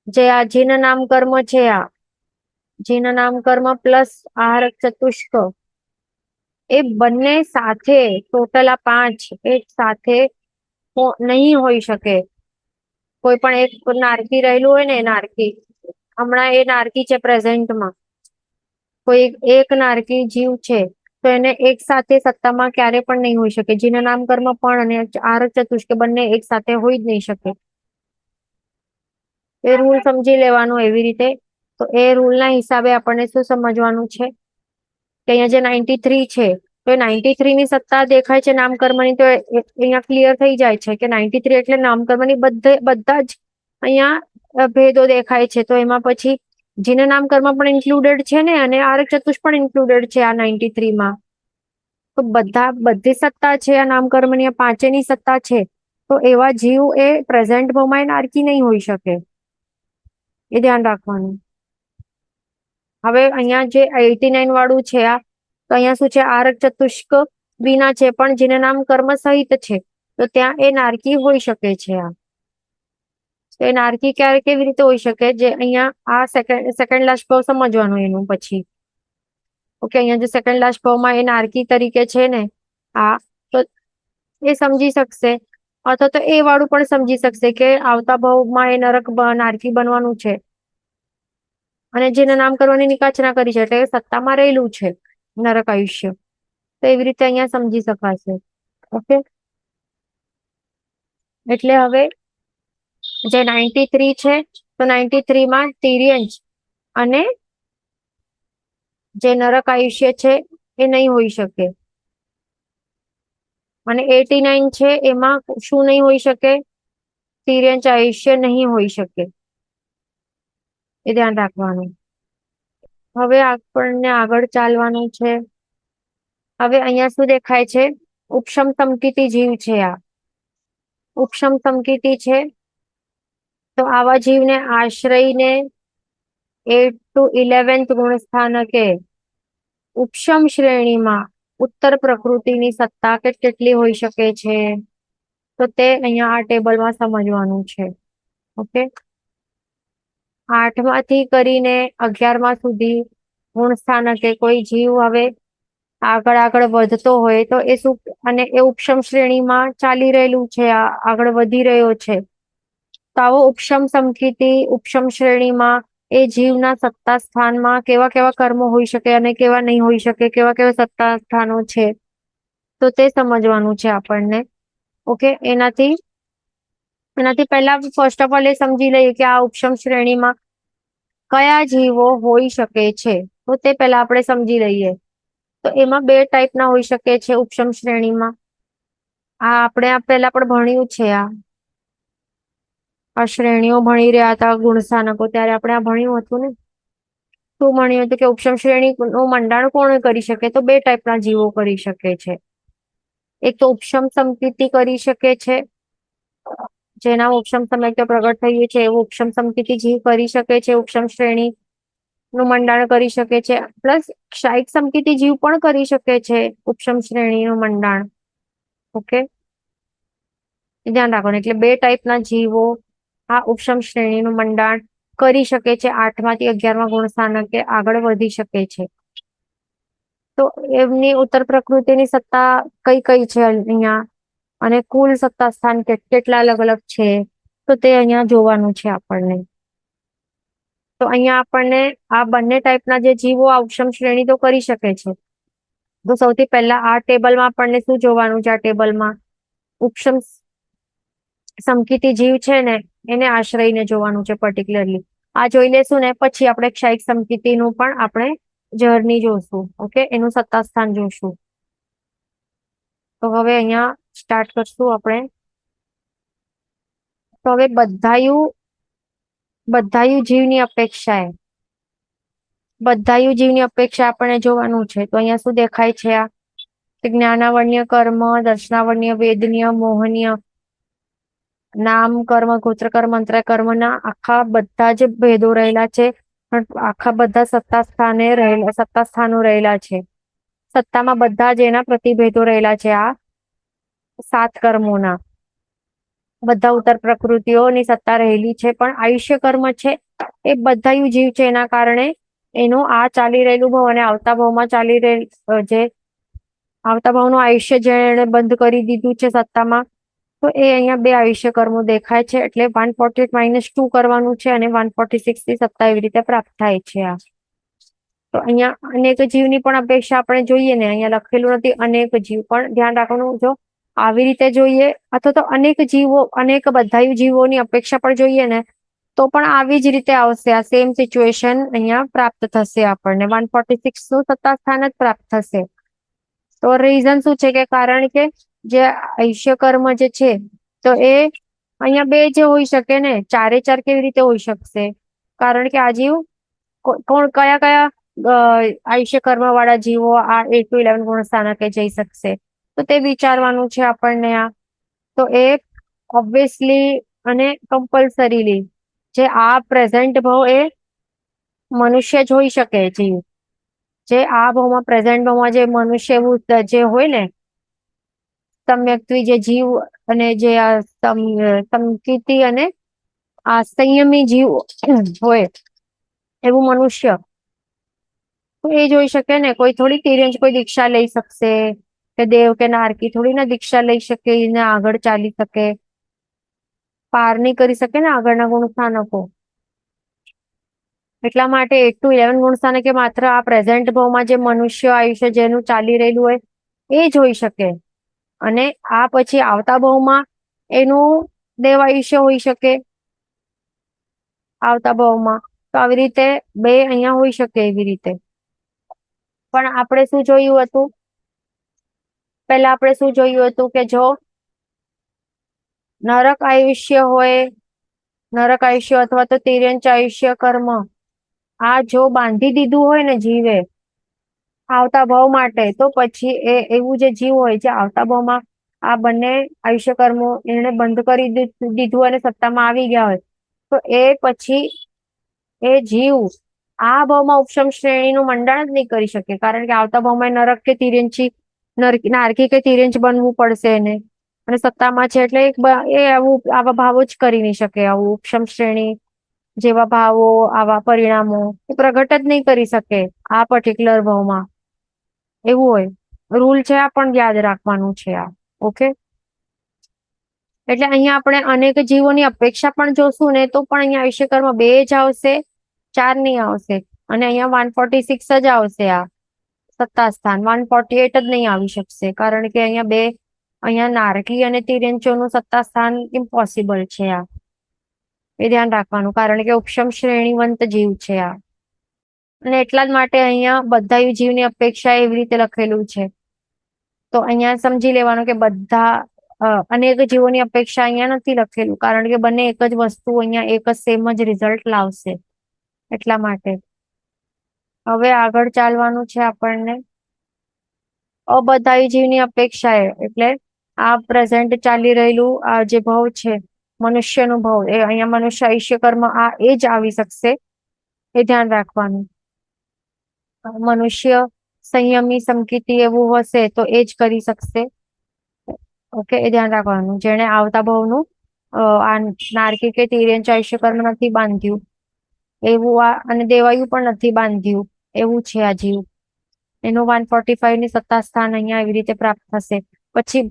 જે આ જીન નામ કર્મ છે, આ જીન નામ કર્મ પ્લસ આહારક ચતુષ્ક એ બંને સાથે ટોટલ આ 5 એક સાથે નહીં હોઈ શકે. કોઈ પણ એક નારકી રહેલું હોય ને, નારકી હમણાં એ નારકી છે પ્રેઝન્ટમાં, કોઈ એક નારકી જીવ છે તો એને એક સાથે સત્તામાં ક્યારે પણ નહીં હોઈ શકે. જેના નામ કર્મ પણ અને આહારક ચતુષ્ક બંને એક સાથે હોઈ જ નહીં શકે. એ રૂલ સમજી લેવાનું એવી રીતે. તો એ રૂલના હિસાબે આપણને શું સમજવાનું છે કે અહીંયા જે 93 છે તો 93 ની સત્તા દેખાય છે નામકર્મની, તો અહીંયા ક્લિયર થઈ જાય છે કે 93 એટલે નામકર્મની બધા જ અહીંયા ભેદો દેખાય છે. તો એમાં પછી જેના નામ કર્મ પણ ઇન્ક્લુડેડ છે ને અને આહારક ચતુષ્ક પણ ઇન્ક્લુડેડ છે આ 93 માં. તો બધી સત્તા છે આ નામ કર્મની, આ પાંચેની સત્તા છે. તો એવા જીવ એ પ્રેઝન્ટ ભાવમાં નારકી નહીં હોઈ શકે, એ ધ્યાન રાખવાનું. હવે અહીંયા જે 89 વાળું છે આ, તો અહીંયા શું છે? આહારક ચતુષ્ક વિના છે પણ જેના નામ કર્મ સહિત છે, તો ત્યાં એ નારકી હોઈ શકે છે. આ એ નારકી ક્યારે કેવી રીતે હોઈ શકે? જે અહીંયા આ સેકન્ડ લાસ્ટ ભાવ સમજવાનું એનું પછી. ઓકે, અહીંયા જે સેકન્ડ લાસ્ટ ભાવમાં એ નારકી તરીકે છે ને આ, તો એ સમજી શકશે, અથવા તો એ વાળું પણ સમજી શકશે કે આવતા ભાવમાં એ નારકી બનવાનું છે અને જેના નામ કરવાની નિકાચના કરી છે એટલે સત્તામાં રહેલું છે નરક આયુષ્ય. તો એવી રીતે અહીંયા સમજી શકાશે. ઓકે, એટલે હવે જે 93 છે તો 93 માં તિર્યંશ અને જે નરક આયુષ્ય છે એ નહીં હોઈ શકે. અને 89 છે એમાં શું નહીં હોઈ શકે? તિર્યંશ આયુષ્ય નહીં હોઈ શકે. એ ધ્યાન રાખવાનું. હવે આપણને આગળ ચાલવાનું છે. હવે અહીંયા શું દેખાય છે? ઉપશમ સમકીતિ જીવ છે. આ ઉપશમ સમકીતિ છે. તો આવા જીવને આશ્રયને 8 to 11th ગુણ સ્થાનકે ઉપશમ શ્રેણીમાં ઉત્તર પ્રકૃતિની સત્તા કેટલી હોઈ શકે છે? તો તે અહીંયા આ ટેબલમાં સમજવાનું છે. ઓકે, 8 માંથી કરીને 11 સુધી ગુણ સ્થાનકે કોઈ જીવ હવે આગળ વધતો હોય તો એ શું, અને એ ઉપશમ શ્રેણીમાં ચાલી રહેલું છે, આગળ વધી રહ્યો છે, તો આવો ઉપશમ સમકીતિ ઉપશમ શ્રેણીમાં એ જીવના સત્તા સ્થાનમાં કેવા કેવા કર્મો હોઈ શકે અને કેવા નહીં હોઈ શકે, કેવા કેવા સત્તા સ્થાનો છે, તો તે સમજવાનું છે આપણને. ઓકે, એનાથી પહેલા ફર્સ્ટ ઓફ ઓલ એ સમજી લઈએ કે આ ઉપશમ શ્રેણીમાં કયા જીવો હોઈ શકે છે. તો તે પહેલા આપણે સમજી લઈએ. તો એમાં 2 ટાઈપના હોઈ શકે છે ઉપશમ શ્રેણીમાં. આ આપણે પહેલા પણ ભણ્યું છે. આ શ્રેણીઓ ભણી રહ્યા હતા ગુણસ્થાનકો, ત્યારે આપણે આ ભણ્યું હતું ને. શું ભણ્યું હતું કે ઉપશમ શ્રેણી નું મંડાણ કોણ કરી શકે? તો 2 ટાઈપના જીવો કરી શકે છે. એક તો ઉપશમ સમકીતિ કરી શકે છે, જેના ઉપશમ સમયે પ્રગટ થયું છે એવું ઉપશમ સમકીતિ જીવ કરી શકે છે. ઉપશમ શ્રેણી નું મંડાણ કરી શકે છે. પ્લસ ક્ષાયિક સમકીતિ જીવ પણ કરી શકે છે ઉપશમ શ્રેણીનું મંડાણ. ઓકે, ધ્યાન રાખવાનું. એટલે 2 ટાઈપના જીવો આ ઉપશમ શ્રેણીનું મંડાણ કરી શકે છે. 8 માંથી 11માં ગુણ સ્થાનકે આગળ વધી શકે છે. તો એમની ઉત્તર પ્રકૃતિની સત્તા કઈ કઈ છે અહીંયા, અને કુલ સત્તા સ્થાન કેટલા અલગ અલગ છે, તો તે અહીંયા જોવાનું છે આપણને. તો અહીંયા આપણને આ બંને ટાઈપના જે જીવો આ ઉપશમ શ્રેણી તો કરી શકે છે. તો સૌથી પહેલા આ ટેબલમાં આપણને શું જોવાનું છે? આ ટેબલમાં ઉપશમ સમકીતિ જીવ છે ને એને આશ્રયને જોવાનું છે પર્ટિક્યુલરલી. આ જોઈ લેશું ને પછી આપણે ક્ષાયિક સમકીતિનું પણ આપણે જર્ની જોશું. ઓકે, એનું સત્તા સ્થાન જોશું. તો હવે અહીંયા સ્ટાર્ટ કરશું આપણે. તો હવે બધાયુ જીવની અપેક્ષાએ આપણે જોવાનું છે. તો અહીંયા શું દેખાય છે? આ જ્ઞાનાવર્ણ્ય કર્મ, દર્શનાવર્ણ્ય, વેદનીય, મોહનીય, નામ કર્મ, ગોત્ર કર્મ, મંત્ર કર્મ ના આખા બધા જ ભેદો રહેલા છે. આખા બધા સત્તા સ્થાનો રહેલા છે. સત્તામાં બધા જ એના પ્રતિભેદો રહેલા છે. આ 7 કર્મોના બધા ઉત્તર પ્રકૃતિઓની સત્તા રહેલી છે. પણ આયુષ્ય કર્મ છે એ બધાયુ જીવ છે. એના કારણે એનું આ ચાલી રહેલું ભાવ અને આવતા ભાવમાં ચાલી રહેલું જે આવતા ભાવનું આયુષ્ય જેને બંધ કરી દીધું છે સત્તામાં, તો એ અહીંયા 2 આયુષ્ય કર્મો દેખાય છે. એટલે 148 -2 કરવાનું છે અને 146 થી સત્તા એવી રીતે પ્રાપ્ત થાય છે. આ તો અહીંયા અનેક જીવની પણ અપેક્ષા આપણે જોઈએ ને, અહીંયા લખેલું નથી અનેક જીવ, પણ ધ્યાન રાખવાનું, જો આવી રીતે જોઈએ અથવા તો અનેક બધાયુ જીવોની અપેક્ષા પણ જોઈએ ને, તો પણ આવી જ રીતે આવશે. આ સેમ સિચ્યુએશન અહીંયા પ્રાપ્ત થશે આપણને. 146 નું સત્તા સ્થાન જ પ્રાપ્ત થશે. તો રીઝન શું છે? કે કારણ કે જે આયુષ્ય કર્મ જે છે તો એ અહીંયા 2 જે હોઈ શકે ને, 4 કેવી રીતે હોઈ શકશે? કારણ કે આ જીવ કયા આયુષ્ય કર્મ વાળા જીવો આ 8 to 11 ગુણ સ્થાનકે જઈ શકશે? તો તે વિચારવાનું છે આપણને. આ તો એ ઓબ્વિયસલી અને કમ્પલસરીલી જે આ પ્રેઝન્ટ ભાવ એ મનુષ્ય જ હોઈ શકે. જીવ જે આ ભાવમાં પ્રેઝન્ટ ભાવમાં જે મનુષ્ય એવું જે હોય ને, સમ્યક્ત્વી જે જીવ અને જે આ સમકીતિ અને આ સંયમી જીવ હોય એવું મનુષ્ય, તો એ જોઈ શકે ને. કોઈ થોડી તિર્યંશ કોઈ દીક્ષા લઈ શકશે કે દેવ કે નારકી થોડી ના દીક્ષા લઈ શકે ને આગળ ચાલી શકે, પાર નહીં કરી શકે ને આગળના ગુણ સ્થાનકો. એટલા માટે 8 to 11 ગુણ સ્થાનકે માત્ર આ પ્રેઝન્ટ ભાવમાં જે મનુષ્ય આયુષ્ય જેનું ચાલી રહેલું હોય એ જ હોઈ શકે. અને આ પછી આવતા ભાવમાં એનું દેવ આયુષ્ય હોઈ શકે, આવતા ભાવમાં. તો આવી રીતે બે અહીંયા હોઈ શકે એવી રીતે. પણ આપણે શું જોયું હતું? પહેલા આપણે શું જોયું હતું કે જો નરક આયુષ્ય હોય, નરક આયુષ્ય અથવા તો તિર્યંચ આયુષ્ય કર્મ, આ જો બાંધી દીધું હોય ને જીવે આવતા ભાવ માટે, તો પછી એવું જે જીવ હોય જે આવતા ભાવમાં આ બંને આયુષ્ય કર્મો એને બંધ કરી દીધું અને સત્તામાં આવી ગયા હોય, તો એ પછી એ જીવ આ ભાવમાં ઉપશમ શ્રેણીનું મંડાણ જ નહીં કરી શકે, કારણ કે આવતા ભાવમાં નરક કે તિર્યંચી નારકી કે તિર્યંચ બનવું પડશે એને, અને સત્તામાં છે એટલે એ આવા ભાવો જ કરી નહીં શકે. આવું ઉપશમ શ્રેણી જેવા ભાવો, આવા પરિણામો એ પ્રગટ જ નહીં કરી શકે આ પર્ટિક્યુલર ભાવમાં. એવું હોય, રૂલ છે, આ પણ યાદ રાખવાનું છે આ. ઓકે, એટલે અહીંયા આપણે અનેક જીવોની અપેક્ષા પણ જોશું ને, તો પણ અહીંયા આયુષ્ય કર્મ 2 જ આવશે, 4 નહીં આવશે. અને અહીંયા 146 જ આવશે. આ સત્તા સ્થાન 148 જ નહીં આવી શકશે, કારણ કે અહીંયા નારકી અને તિર્યંચોનું સત્તા સ્થાન ઇમ્પોસિબલ છે. આ એ ધ્યાન રાખવાનું, કારણ કે ઉપશમ શ્રેણીવંત જીવ છે આ. અને એટલા જ માટે અહીંયા બધા જીવની અપેક્ષા એવી રીતે લખેલું છે. તો અહીંયા સમજી લેવાનું કે બધા અનેક જીવોની અપેક્ષા અહીંયા નથી લખેલું, કારણ કે બંને એક જ વસ્તુ અહીંયા એક જ સેમ જ રિઝલ્ટ લાવશે, એટલા માટે. હવે આગળ ચાલવાનું છે આપણને. અબધાયી જીવની અપેક્ષા એટલે આ પ્રેઝન્ટ ચાલી રહેલું આ જે ભાવ છે મનુષ્યનું ભાવ, એ અહીંયા મનુષ્ય આયુષ્ય કર્મ આ એ જ આવી શકશે, એ ધ્યાન રાખવાનું. મનુષ્ય સંયમી સમકીતિ એવું હશે તો એ જ કરી શકશે. ઓકે, એ ધ્યાન રાખવાનું. જેને આવતા ભાવનું આ નારકી કે તિર્યંચ આયુષ્ય કર્મ નથી બાંધ્યું એવું, આ અને દેવાયું પણ નથી બાંધ્યું એવું છે આ જીવ, એનું 145 ની સત્તા સ્થાન અહીંયા એવી રીતે પ્રાપ્ત થશે. પછી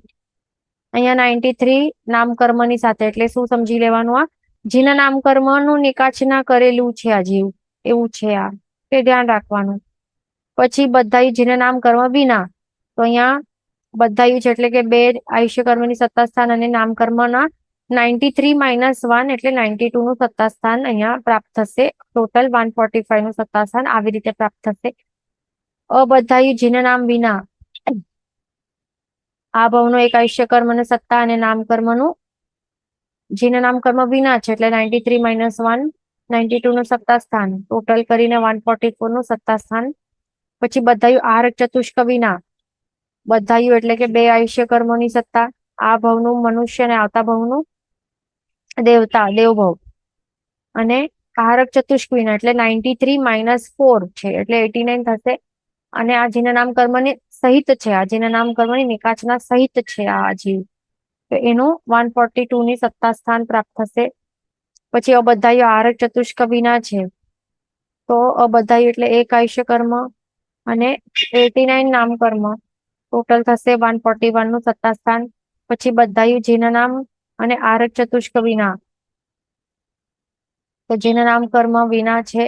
અહીંયા 93 નામકર્મની સાથે, એટલે શું સમજી લેવાનું? આ જેના નામકર્મનું નિકાચના કરેલું છે આ જીવ, એવું છે આ, તે ધ્યાન રાખવાનું. પછી બધાય જેના નામકર્મ વિના, તો અહીંયા બધાયું છે એટલે કે 2 આયુષ્ય કર્મની સત્તા સ્થાન અને નામકર્મના 93 - 1 એટલે 92 નું સત્તા સ્થાન અહીંયા પ્રાપ્ત થશે. ટોટલ 145 નું સત્તા સ્થાન આવી રીતે પ્રાપ્ત થશે. અબધાયું જેના નામ વિના, આ ભાવનો એક આયુષ્ય કર્મ અને સત્તા અને નામકર્મનું જેના નામકર્મ વિના છે એટલે 93 - 1 92 નું સત્તા સ્થાન, ટોટલ કરીને 144 નું સત્તા સ્થાન. પછી બધાયું આહાર ચતુષ્ક વિના, બધાયું એટલે કે 2 આયુષ્ય કર્મોની સત્તા, આ ભાવનું મનુષ્ય અને આવતા ભાવનું દેવતા દેવભાવ, અને આહારક ચતુષ્ક વિના એટલે 93 - 4 છે એટલે 89 થશે. અને આ જેના નામ કર્મની સહિત છે, આ જેના નામ કર્મની નિકાચના સહિત છે આ જીવ, તો એનું 142 ની સત્તા સ્થાન પ્રાપ્ત થશે. પછી અબધાયું આહારક ચતુષ્ક વિના છે, તો અબધાયું એટલે 1 આયુષ્ય કર્મ અને 89 નામ કર્મ, ટોટલ થશે 141 નું સત્તા સ્થાન. પછી બધાયું જેના નામ અને આરક ચતુષ્ક વિના, તો જેના નામ કર્મ વિના છે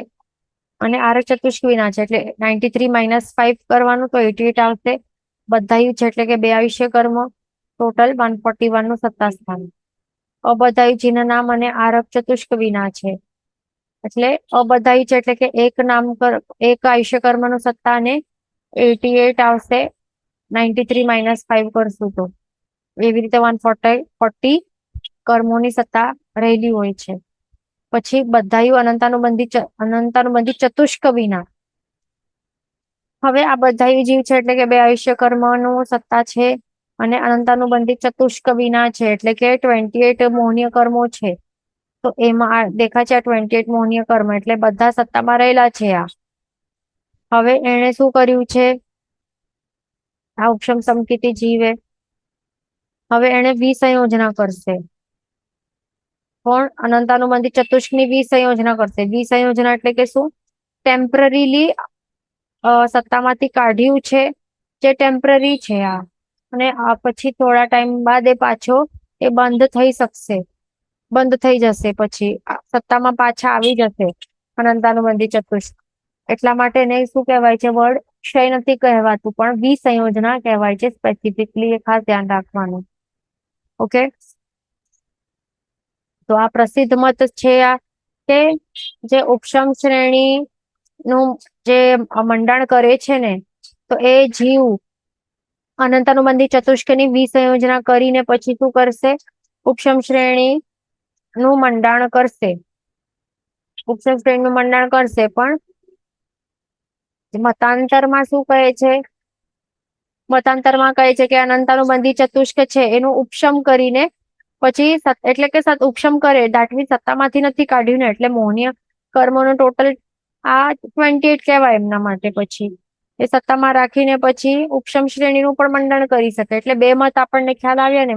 અને આરક ચતુષ્ક વિના છે એટલે 93 - 5 કરવાનું, તો 88 આવશે. બધાયું છે એટલે કે 2 આયુષ્ય કર્મ, ટોટલ 141 નું સત્તા સ્થાન. અબધાયું જેના નામ અને આરક ચતુષ્ક વિના છે, એટલે અબધાયું છે એટલે કે એક આયુષ્ય કર્મનું સત્તા અને 88 આવશે. 93 - 5 કરશું તો એવી રીતે 140 કર્મોની સત્તા રહેલી હોય છે. પછી બધાયું અનંતાનુબંધી ચતુષ્ક વિના, હવે આ બધાયું જીવ છે એટલે કે 2 આયુષ્ય કર્મનું સત્તા છે અને અનંતાનુબંધી ચતુષ્ક વિના છે, એટલે કે 28 મોહનીય કર્મો છે. તો એમાં દેખાય છે આ 28 મોહનીય કર્મ, એટલે બધા સત્તામાં રહેલા છે આ. હવે એને શું કર્યું છે આ ઉપશમ સમકીતી જીવે? હવે એને વિસંયોજના કરશે. પણ અનંતાનુબંધી ચતુષ્કની વિસંયોજના કરશે. વિસંયોજના એટલે કે શું? ટેમ્પરરીલી સત્તામાંથી કાઢ્યું છે, જે ટેમ્પરરી છે આ, અને પછી થોડા ટાઈમ બાદ એ પાછો એ બંધ થઈ શકશે, બંધ થઈ જશે, પછી સત્તામાં પાછા આવી જશે અનંતાનુબંધી ચતુષ્ક. એટલા માટે એને શું કહેવાય છે? વર્ડ ક્ષય નથી કહેવાતું, પણ વિસંયોજના કહેવાય છે સ્પેસિફિકલી, એ ખાસ ધ્યાન રાખવાનું. ઓકે, તો આ પ્રસિદ્ધ મત છે આ કે જે ઉપશમ શ્રેણી નું જે મંડાણ કરે છે ને, તો એ જીવ અનંતાનુબંધી ચતુષ્કની વિસંયોજના કરીને પછી શું કરશે? ઉપશમ શ્રેણી નું મંડાણ કરશે. ઉપશમ શ્રેણી નું મંડાણ કરશે, પણ મતાંતરમાં શું કહે છે? મતાંતરમાં કહે છે કે અનંતાનુબંધી ચતુષ્ક છે એનું ઉપશમ કરીને પછી એટલે કે ઉપશમ કરે, દાટવી સત્તામાંથી નથી કાઢ્યું ને, એટલે મોહનીય કર્મોનો ટોટલ આ 28 કહેવાય એમના માટે. પછી એ સત્તામાં રાખીને પછી ઉપશમ શ્રેણીનું પણ મંડન કરી શકે. એટલે બે મત આપણને ખ્યાલ આવ્યા ને,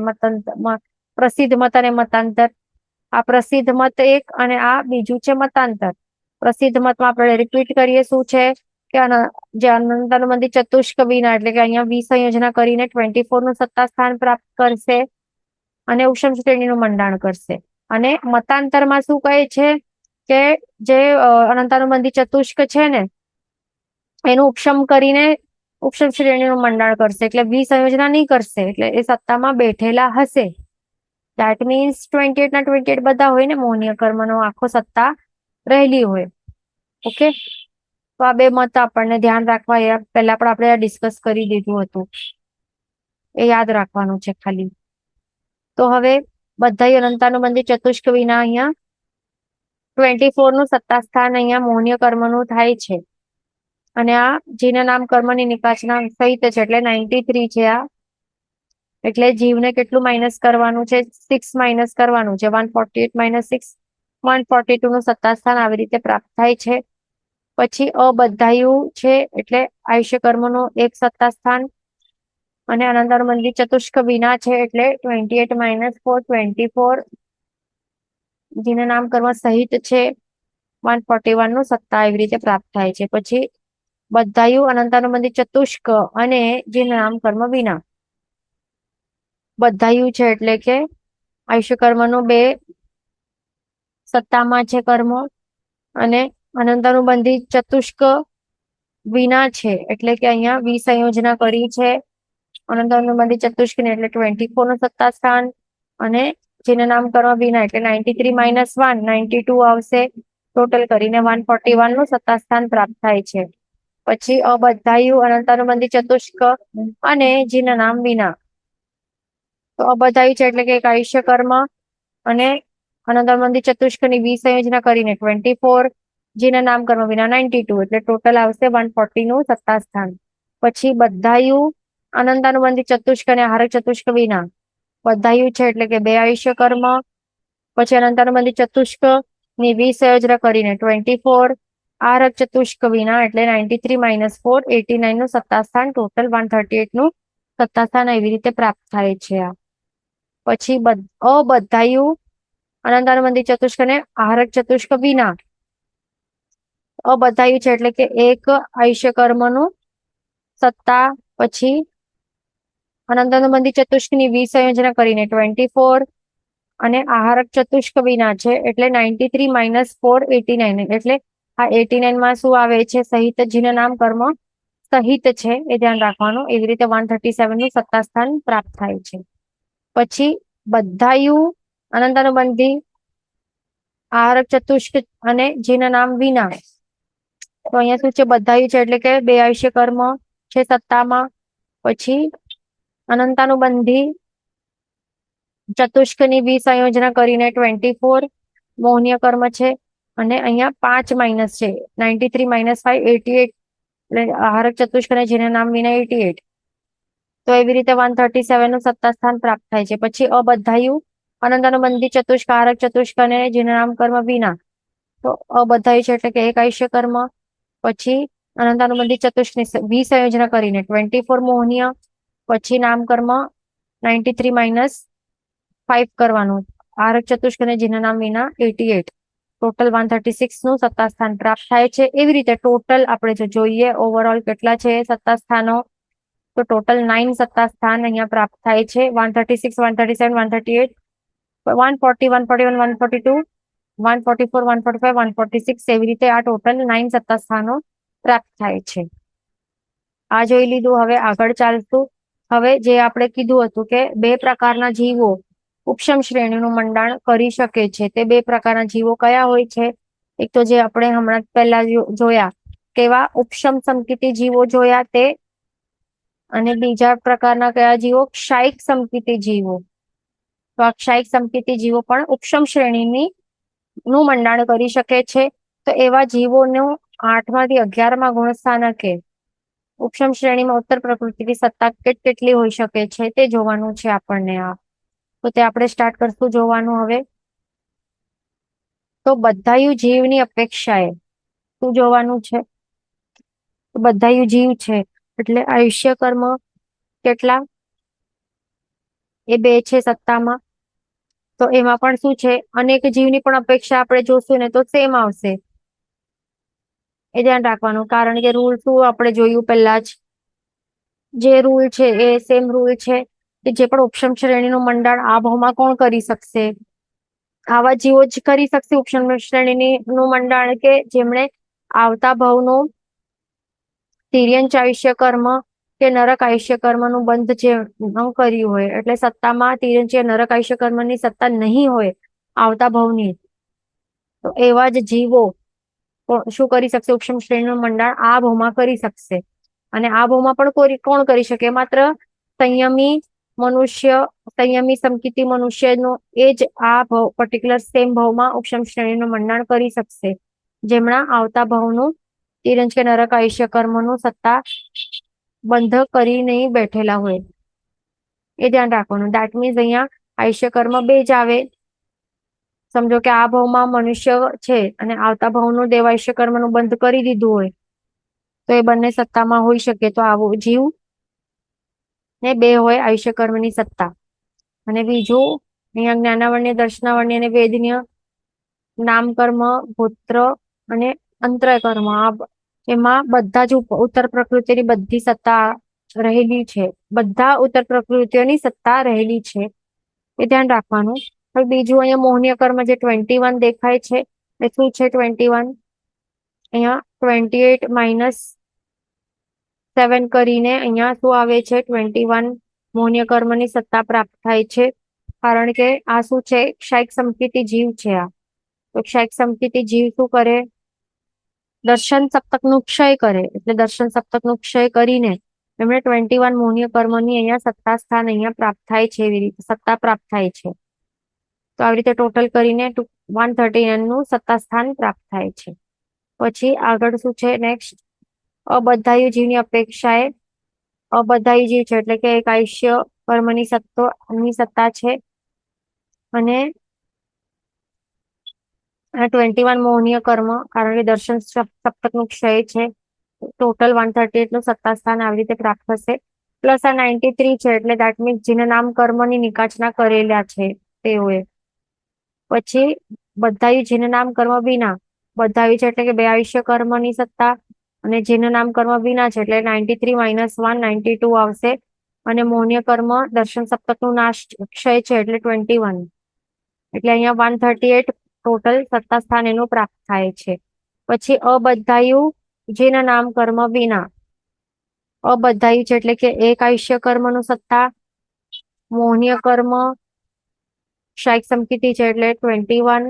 પ્રસિદ્ધ મત અને મતાંતર. આ પ્રસિદ્ધ મત એક અને આ બીજું છે મતાંતર. પ્રસિદ્ધ મતમાં આપણે રિપીટ કરીએ શું છે કે જે અનંતાનુબંધી ચતુષ્ક વિના એટલે કે અહીંયા વિસંયોજના કરીને 24 નું સત્તા સ્થાન પ્રાપ્ત કરશે અને ઉપશમ શ્રેણીનું મંડાણ કરશે. અને મતાંતરમાં શું કહે છે કે જે અનંતાનુબંધી ચતુષ્ક છે ને એનું ઉપશમ કરીને ઉપશમ શ્રેણીનું મંડાણ કરશે, એટલે વિસંયોજના નહીં કરશે, એટલે એ સત્તામાં બેઠેલા હશે. દેટ મીન્સ 28 ના 28 બધા હોય ને, મોહનીય કર્મનો આખો સત્તા રહેલી હોય. ઓકે, તો આ બે મત આપણને ધ્યાન રાખવા, પહેલા પણ આપણે ડિસ્કસ કરી દીધું હતું, એ યાદ રાખવાનું છે ખાલી. તો હવે બધા અનંતાનુબંધી ચતુષ્ક વિના અહીંયા 24 નું સત્તા સ્થાન અહીંયા મોહનીય કર્મનું થાય છે. અને આ જીના નામ કર્મની નિકાસના સહિત છે, એટલે 93 છે આ. એટલે જીવને કેટલું માઇનસ કરવાનું છે? 6 માઇનસ કરવાનું છે. 148 માઇનસ 6, 142 નું સત્તા સ્થાન આવી રીતે પ્રાપ્ત થાય છે. પછી અબદ્ધાયું છે, એટલે આયુષ્ય કર્મનું એક સત્તા સ્થાન. અને અનંતાનુબંધી ચતુષ્ક વિના છે, એટલે 28 માઇનસ 4, 24. જીના નામ કર્મ સહિત છે 141 નું સત્તા એવી રીતે પ્રાપ્ત થાય છે. પછી બદ્ધાયું અનંતાનુબંધી ચતુષ્ક અને જીના નામ કર્મ વિના. બદ્ધાયું છે એટલે કે આયુષ્ય કર્મનું બે સત્તામાં છે કર્મો, અને અનંતાનુબંધી ચતુષ્ક વિના છે, એટલે કે અહીંયા વિસંયોજના કરી છે અનંતાનુબંધી ચતુષ્કને, એટલે 24 નું સત્તા સ્થાન. અને જેના નામ કર્મ વિના એટલે 93 માઇનસ 1, 92 આવશે. ટોટલ કરીને 141 નું સત્તા સ્થાન પ્રાપ્ત થાય છે. પછી અબદ્ધાયું અનંતાનુબંધી ચતુષ્ક અને જીના નામ વિના. તો અબદ્ધાયું છે એટલે કે એક આયુષ્ય કર્મ અને અનંતાનુબંધી ચતુષ્કની વિસંયોજના કરીને 24, જીના નામ કર્મ વિના 92, એટલે ટોટલ આવશે 140 નું સત્તા સ્થાન. પછી બદ્ધાયું અનંતાનુબંધી ચતુષ્ક અને આહારક ચતુષ્ક વિના. બદ્ધાયું છે એટલે કે બે આયુષ્ય કર્મ, પછી અનંતાનુબંધી ચતુષ્ક ની વિસંયોજના કરીને 24, આહારક ચતુષ્ક વિના એટલે 93 માઇનસ 4, 89 નું સત્તા સ્થાન. ટોટલ 138 નું સત્તા સ્થાન એવી રીતે પ્રાપ્ત થાય છે આ. પછી અબદ્ધાયું અનંતાનુબંધી ચતુષ્ક અને આહારક ચતુષ્ક વિના. અબદ્ધાયું છે એટલે કે એક આયુષ્ય કર્મનું સત્તા, પછી અનંતાનુબંધી ચતુષ્કની વિસંયોજના કરીને 24 અને આહારક ચતુષ્ક વિના છે, એટલે 93 માઇનસ 4, 89. એટલે આ 89 માં શું આવે છે? સહિત જીના નામ કર્મ સહિત છે, એ ધ્યાન રાખવાનું. એવી રીતે 137 નું સત્તા સ્થાન પ્રાપ્ત થાય છે. પછી બદ્ધાયું અનંતાનુબંધી આહારક ચતુષ્ક અને જીના નામ વિના. તો અહીંયા શું છે? બદ્ધાયું છે એટલે કે બે આયુષ્ય કર્મ છે સત્તામાં. પછી અનંતાનુબંધી ચતુષ્કની વિસંયોજના કરીને 24 મોહનીય કર્મ છે, અને અહીંયા 5 માઇનસ છે, 93 માઇનસ 5, 88. એટલે આહારક ચતુષ્ક અને જેના નામ વિના 88. તો એવી રીતે 137 નું સત્તા સ્થાન પ્રાપ્ત થાય છે. પછી અબદ્ધાયું અનંતાનુબંધી ચતુષ્ક આહારક ચતુષ્ક અને જેના નામ કર્મ વિના. તો અબદ્ધાયું છે એટલે કે એક આયુષ્ય કર્મ, પછી અનંતાનુબંધી ચતુષ્કની વિસંયોજના કરીને 24 મોહનીય, પછી નામ કર્મ 93 માઇનસ 5 કરવાનું, આહારક ચતુષ્ક અને જેના નામ વિના 88. ટોટલ 136 નું સત્તા સ્થાન પ્રાપ્ત થાય છે. એવી રીતે ટોટલ આપણે જો જોઈએ ઓવરઓલ કેટલા છે સત્તા સ્થાનો, તો ટોટલ 9 સત્તા સ્થાન અહીંયા પ્રાપ્ત થાય છે. 136, 137, 138, 140, 141, 142, 144, 145, 146, એવી રીતે આ ટોટલ 9 સત્તા સ્થાનો પ્રાપ્ત થાય છે. આ જોઈ લીધું. હવે આગળ ચાલતું. હવે જે આપણે કીધું હતું કે બે પ્રકારના જીવો ઉપશમ શ્રેણીનું મંડાણ કરી શકે છે, તે બે પ્રકારના જીવો કયા હોય છે? એક તો જે આપણે હમણાં પહેલા જોયા કેવા ઉપશમ સમકીતી જીવો જોયા તે, અને બીજા પ્રકારના કયા જીવો? ક્ષાયિક સમકીતી જીવો. તો આ ક્ષાયિક સમકીતી જીવો પણ ઉપશમ શ્રેણીની નું મંડાણ કરી શકે છે. તો એવા જીવોનું 8 માંથી 11માં ગુણસ્થાનકે ઉપશમ શ્રેણીમાં ઉત્તર પ્રકૃતિની સત્તા કેટલી હોઈ શકે છે તે જોવાનું છે આપણને. આ તો તે આપણે સ્ટાર્ટ કરશું જોવાનું હવે. તો બધાયુ જીવની અપેક્ષાએ શું જોવાનું છે? બધાયુ જીવ છે એટલે આયુષ્ય કર્મ કેટલા? એ 2 છે સત્તામાં. તો એમાં પણ શું છે? અનેક જીવની પણ અપેક્ષા આપણે જોશું ને તો સેમ આવશે. એ ધ્યાન રાખવાનું, કારણ કે રૂલ શું આપણે જોયું પહેલા જ. જે રૂલ છે એ સેમ રૂલ છે કે જે પણ ઉપશમ શ્રેણીનું મંડાણ આ ભાવમાં કોણ કરી શકશે? આવા જીવો જ કરી શકશે ઉપશમ શ્રેણીની નું મંડાણ કે જેમણે આવતા ભાવનું તિર્યંચ આયુષ્ય કર્મ કે નરક આયુષ્ય કર્મનું બંધ જે ન કર્યું હોય, એટલે સત્તામાં તિર્યંચીય નરક આયુષ્ય કર્મની સત્તા નહીં હોય આવતા ભાવની, તો એવા જ જીવો શું કરી શકશે? ઉપશમ શ્રેણીનું મંડાણ આ ભાવમાં કરી શકશે. અને આ ભાવમાં પણ કોણ કરી શકે? માત્ર સંયમી મનુષ્ય, સંયમી સમકીતી મનુષ્યનો એ જ આ ભાવ પર્ટિક્યુલર સેમ ભાવમાં ઉપશમ શ્રેણીનું મંડાણ કરી શકશે, જેમના આવતા ભાવનું તિર્યંચ કે નરક આયુષ્ય કર્મનું સત્તા બંધ કરી નહીં બેઠેલા હોય. એ ધ્યાન રાખવાનું. દેટ મીન્સ અહીંયા આયુષ્ય કર્મ 2 જ આવે. સમજો કે આ ભાવમાં મનુષ્ય છે અને આવતા ભાવનું દેવાયુષ્ય કર્મનું બંધ કરી દીધું હોય, તો એ બંને સત્તામાં હોઈ શકે. તો આવો જીવ ને 2 હોય આયુષ્ય કર્મની સત્તા. અને બીજું અહીંયા જ્ઞાનાવર્ણ્ય, દર્શનાવર્ણ્ય અને વેદનીય નામ કર્મ, ગોત્ર અને અંતરય કર્મ, એમાં બધા જ ઉત્તર પ્રકૃતિની બધી સત્તા રહેલી છે. બધા ઉત્તર પ્રકૃતિઓની સત્તા રહેલી છે, એ ધ્યાન રાખવાનું. હવે બીજું અહીંયા મોહનીય કર્મ જે 21 દેખાય છે એ શું છે? 21 અહીંયા 28 - 7 કરીને અહીંયા શું આવે છે? 21 મોહનીય કર્મની સત્તા પ્રાપ્ત થાય છે. કારણ કે આ શું છે? ક્ષાયિક સમકીતી જીવ છે. આ તો ક્ષાયિક સમકીતી જીવ શું કરે? દર્શન સપ્તકનું ક્ષય કરે. એટલે દર્શન સપ્તકનું ક્ષય કરીને એમણે 21 મોહનીય કર્મની અહીંયા સત્તા સ્થાન અહીંયા પ્રાપ્ત થાય છે. એવી રીતે સત્તા પ્રાપ્ત થાય છે. તો આવી રીતે ટોટલ કરીને 139 નું સત્તા સ્થાન પ્રાપ્ત થાય છે. પછી આગળ શું છે? નેક્સ્ટ અબદ્ધાયુ જીવની અપેક્ષાએ અબદ્ધાયુ જીવ છે એટલે કે એક આયુષ્ય કર્મની સત્તા છે, અને 21 મોહનીય કર્મ, કારણ કે દર્શન સપ્તકનું ક્ષય છે. ટોટલ 138 નું સત્તા સ્થાન આવી રીતે પ્રાપ્ત થશે. પ્લસ આ 93 છે એટલે દેટ મીન્સ જેને નામ કર્મની નિકાચના કરેલા છે તેઓએ. પછી બધાયુ જેને નામ કર્મ વિના, બધાયુ છે એટલે કે 2 આયુષ્ય કર્મની સત્તા, અને જેને નામ કર્મ વિના છે એટલે 93 - 1 92 આવશે. અને મોહનીય કર્મ દર્શન સપ્તકનું નાશ ક્ષય છે એટલે 21, એટલે અહીંયા 138 ટોટલ સત્તા સ્થાન એનું પ્રાપ્ત થાય છે. પછી અબદ્ધાયુ જેના નામ કર્મ વિના, અબદ્ધાયુ છે એટલે કે 1 આયુષ્ય કર્મનું સત્તા, મોહનીય કર્મ ક્ષાયિક સમકીતી છે એટલે 21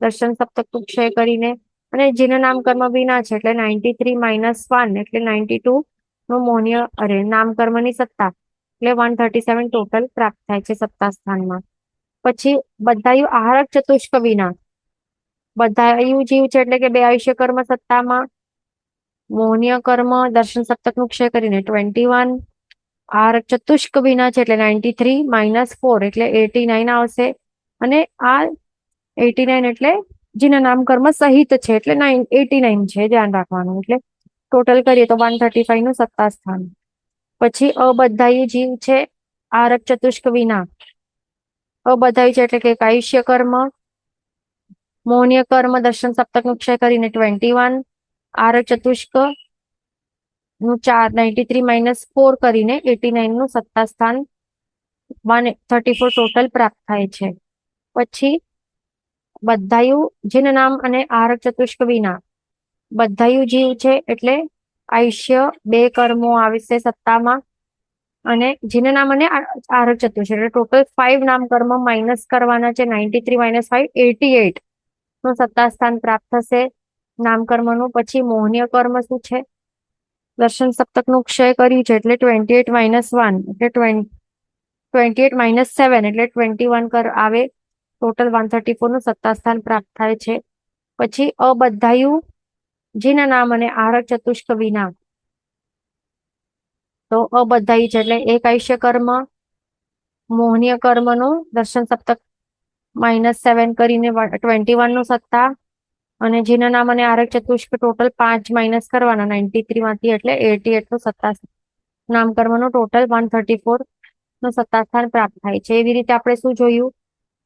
દર્શન સપ્તકનું ક્ષય કરીને, અને જેના નામ કર્મ વિના છે એટલે 93 - 1 એટલે 92 નું મોહનીય નામ કર્મની સત્તા, એટલે 137 ટોટલ પ્રાપ્ત થાય છે સત્તા સ્થાનમાં. પછી બધાયુ આહારક ચતુષ્ક વિના, બધાયુ જીવ છે એટલે કે 2 આયુષ્ય કર્મ સત્તામાં, મોહનીય કર્મ દર્શન સપ્તકનું ક્ષય કરીને 21 આહારક ચતુષ્ક વિના છે એટલે 93 - 4 એટલે 89 આવશે. અને આ 89 એટલે જેના નામ કર્મ સહિત છે એટલે 89 છે, ધ્યાન રાખવાનું. એટલે ટોટલ કરીએ તો 135 નું સત્તા સ્થાન. પછી અબદ્ધાયુ જીવ છે આહારક ચતુષ્ક વિના, અબદ્ધાયુ છે એટલે કે આયુષ્ય કર્મ, મોહનીય કર્મ દર્શન સપ્તકનું ક્ષય કરીને 21 આહારક ચતુષ્ક નું 93 - 4 કરીને 89 નું સત્તા સ્થાન 134 ટોટલ પ્રાપ્ત થાય છે. પછી બધાયુ જેના નામ અને આહારક ચતુષ્ક વિના, બધાયુ જીવ છે એટલે આયુષ્ય 2 કર્મો આવશે સત્તામાં, અને જેના નામ અને આહારક ચતુષ્ક એટલે ટોટલ 5 નામ કર્મ માઇનસ કરવાના છે. 93 - 5 88 નું સત્તા સ્થાન પ્રાપ્ત થશે નામકર્મનું. પછી મોહનીય કર્મ શું છે? દર્શન સપ્તક નું ક્ષય કર્યું છે એટલે 28 - 1 એટલે 28 - 7 એટલે 21 કર આવે. ટોટલ 134 નું સત્તા સ્થાન પ્રાપ્ત થાય છે. પછી અબદ્ધાયુ જીના નામ અને આહાર ચતુષ્ક વિના. તો અબદ્ધાયુ છે એટલે એક આયુષ્ય કર્મ મોહનીય કર્મનું દર્શન સપ્તક -7 કરીને 21 નું સત્તા, અને જેના નામ અને આરક ચતુષ્ક ટોટલ 5 માઇનસ કરવાના 93 માંથી એટલે 88 નું સત્તા નામકર્મનું ટોટલ 134 નું સત્તા સ્થાન પ્રાપ્ત થાય છે. એવી રીતે આપણે શું જોયું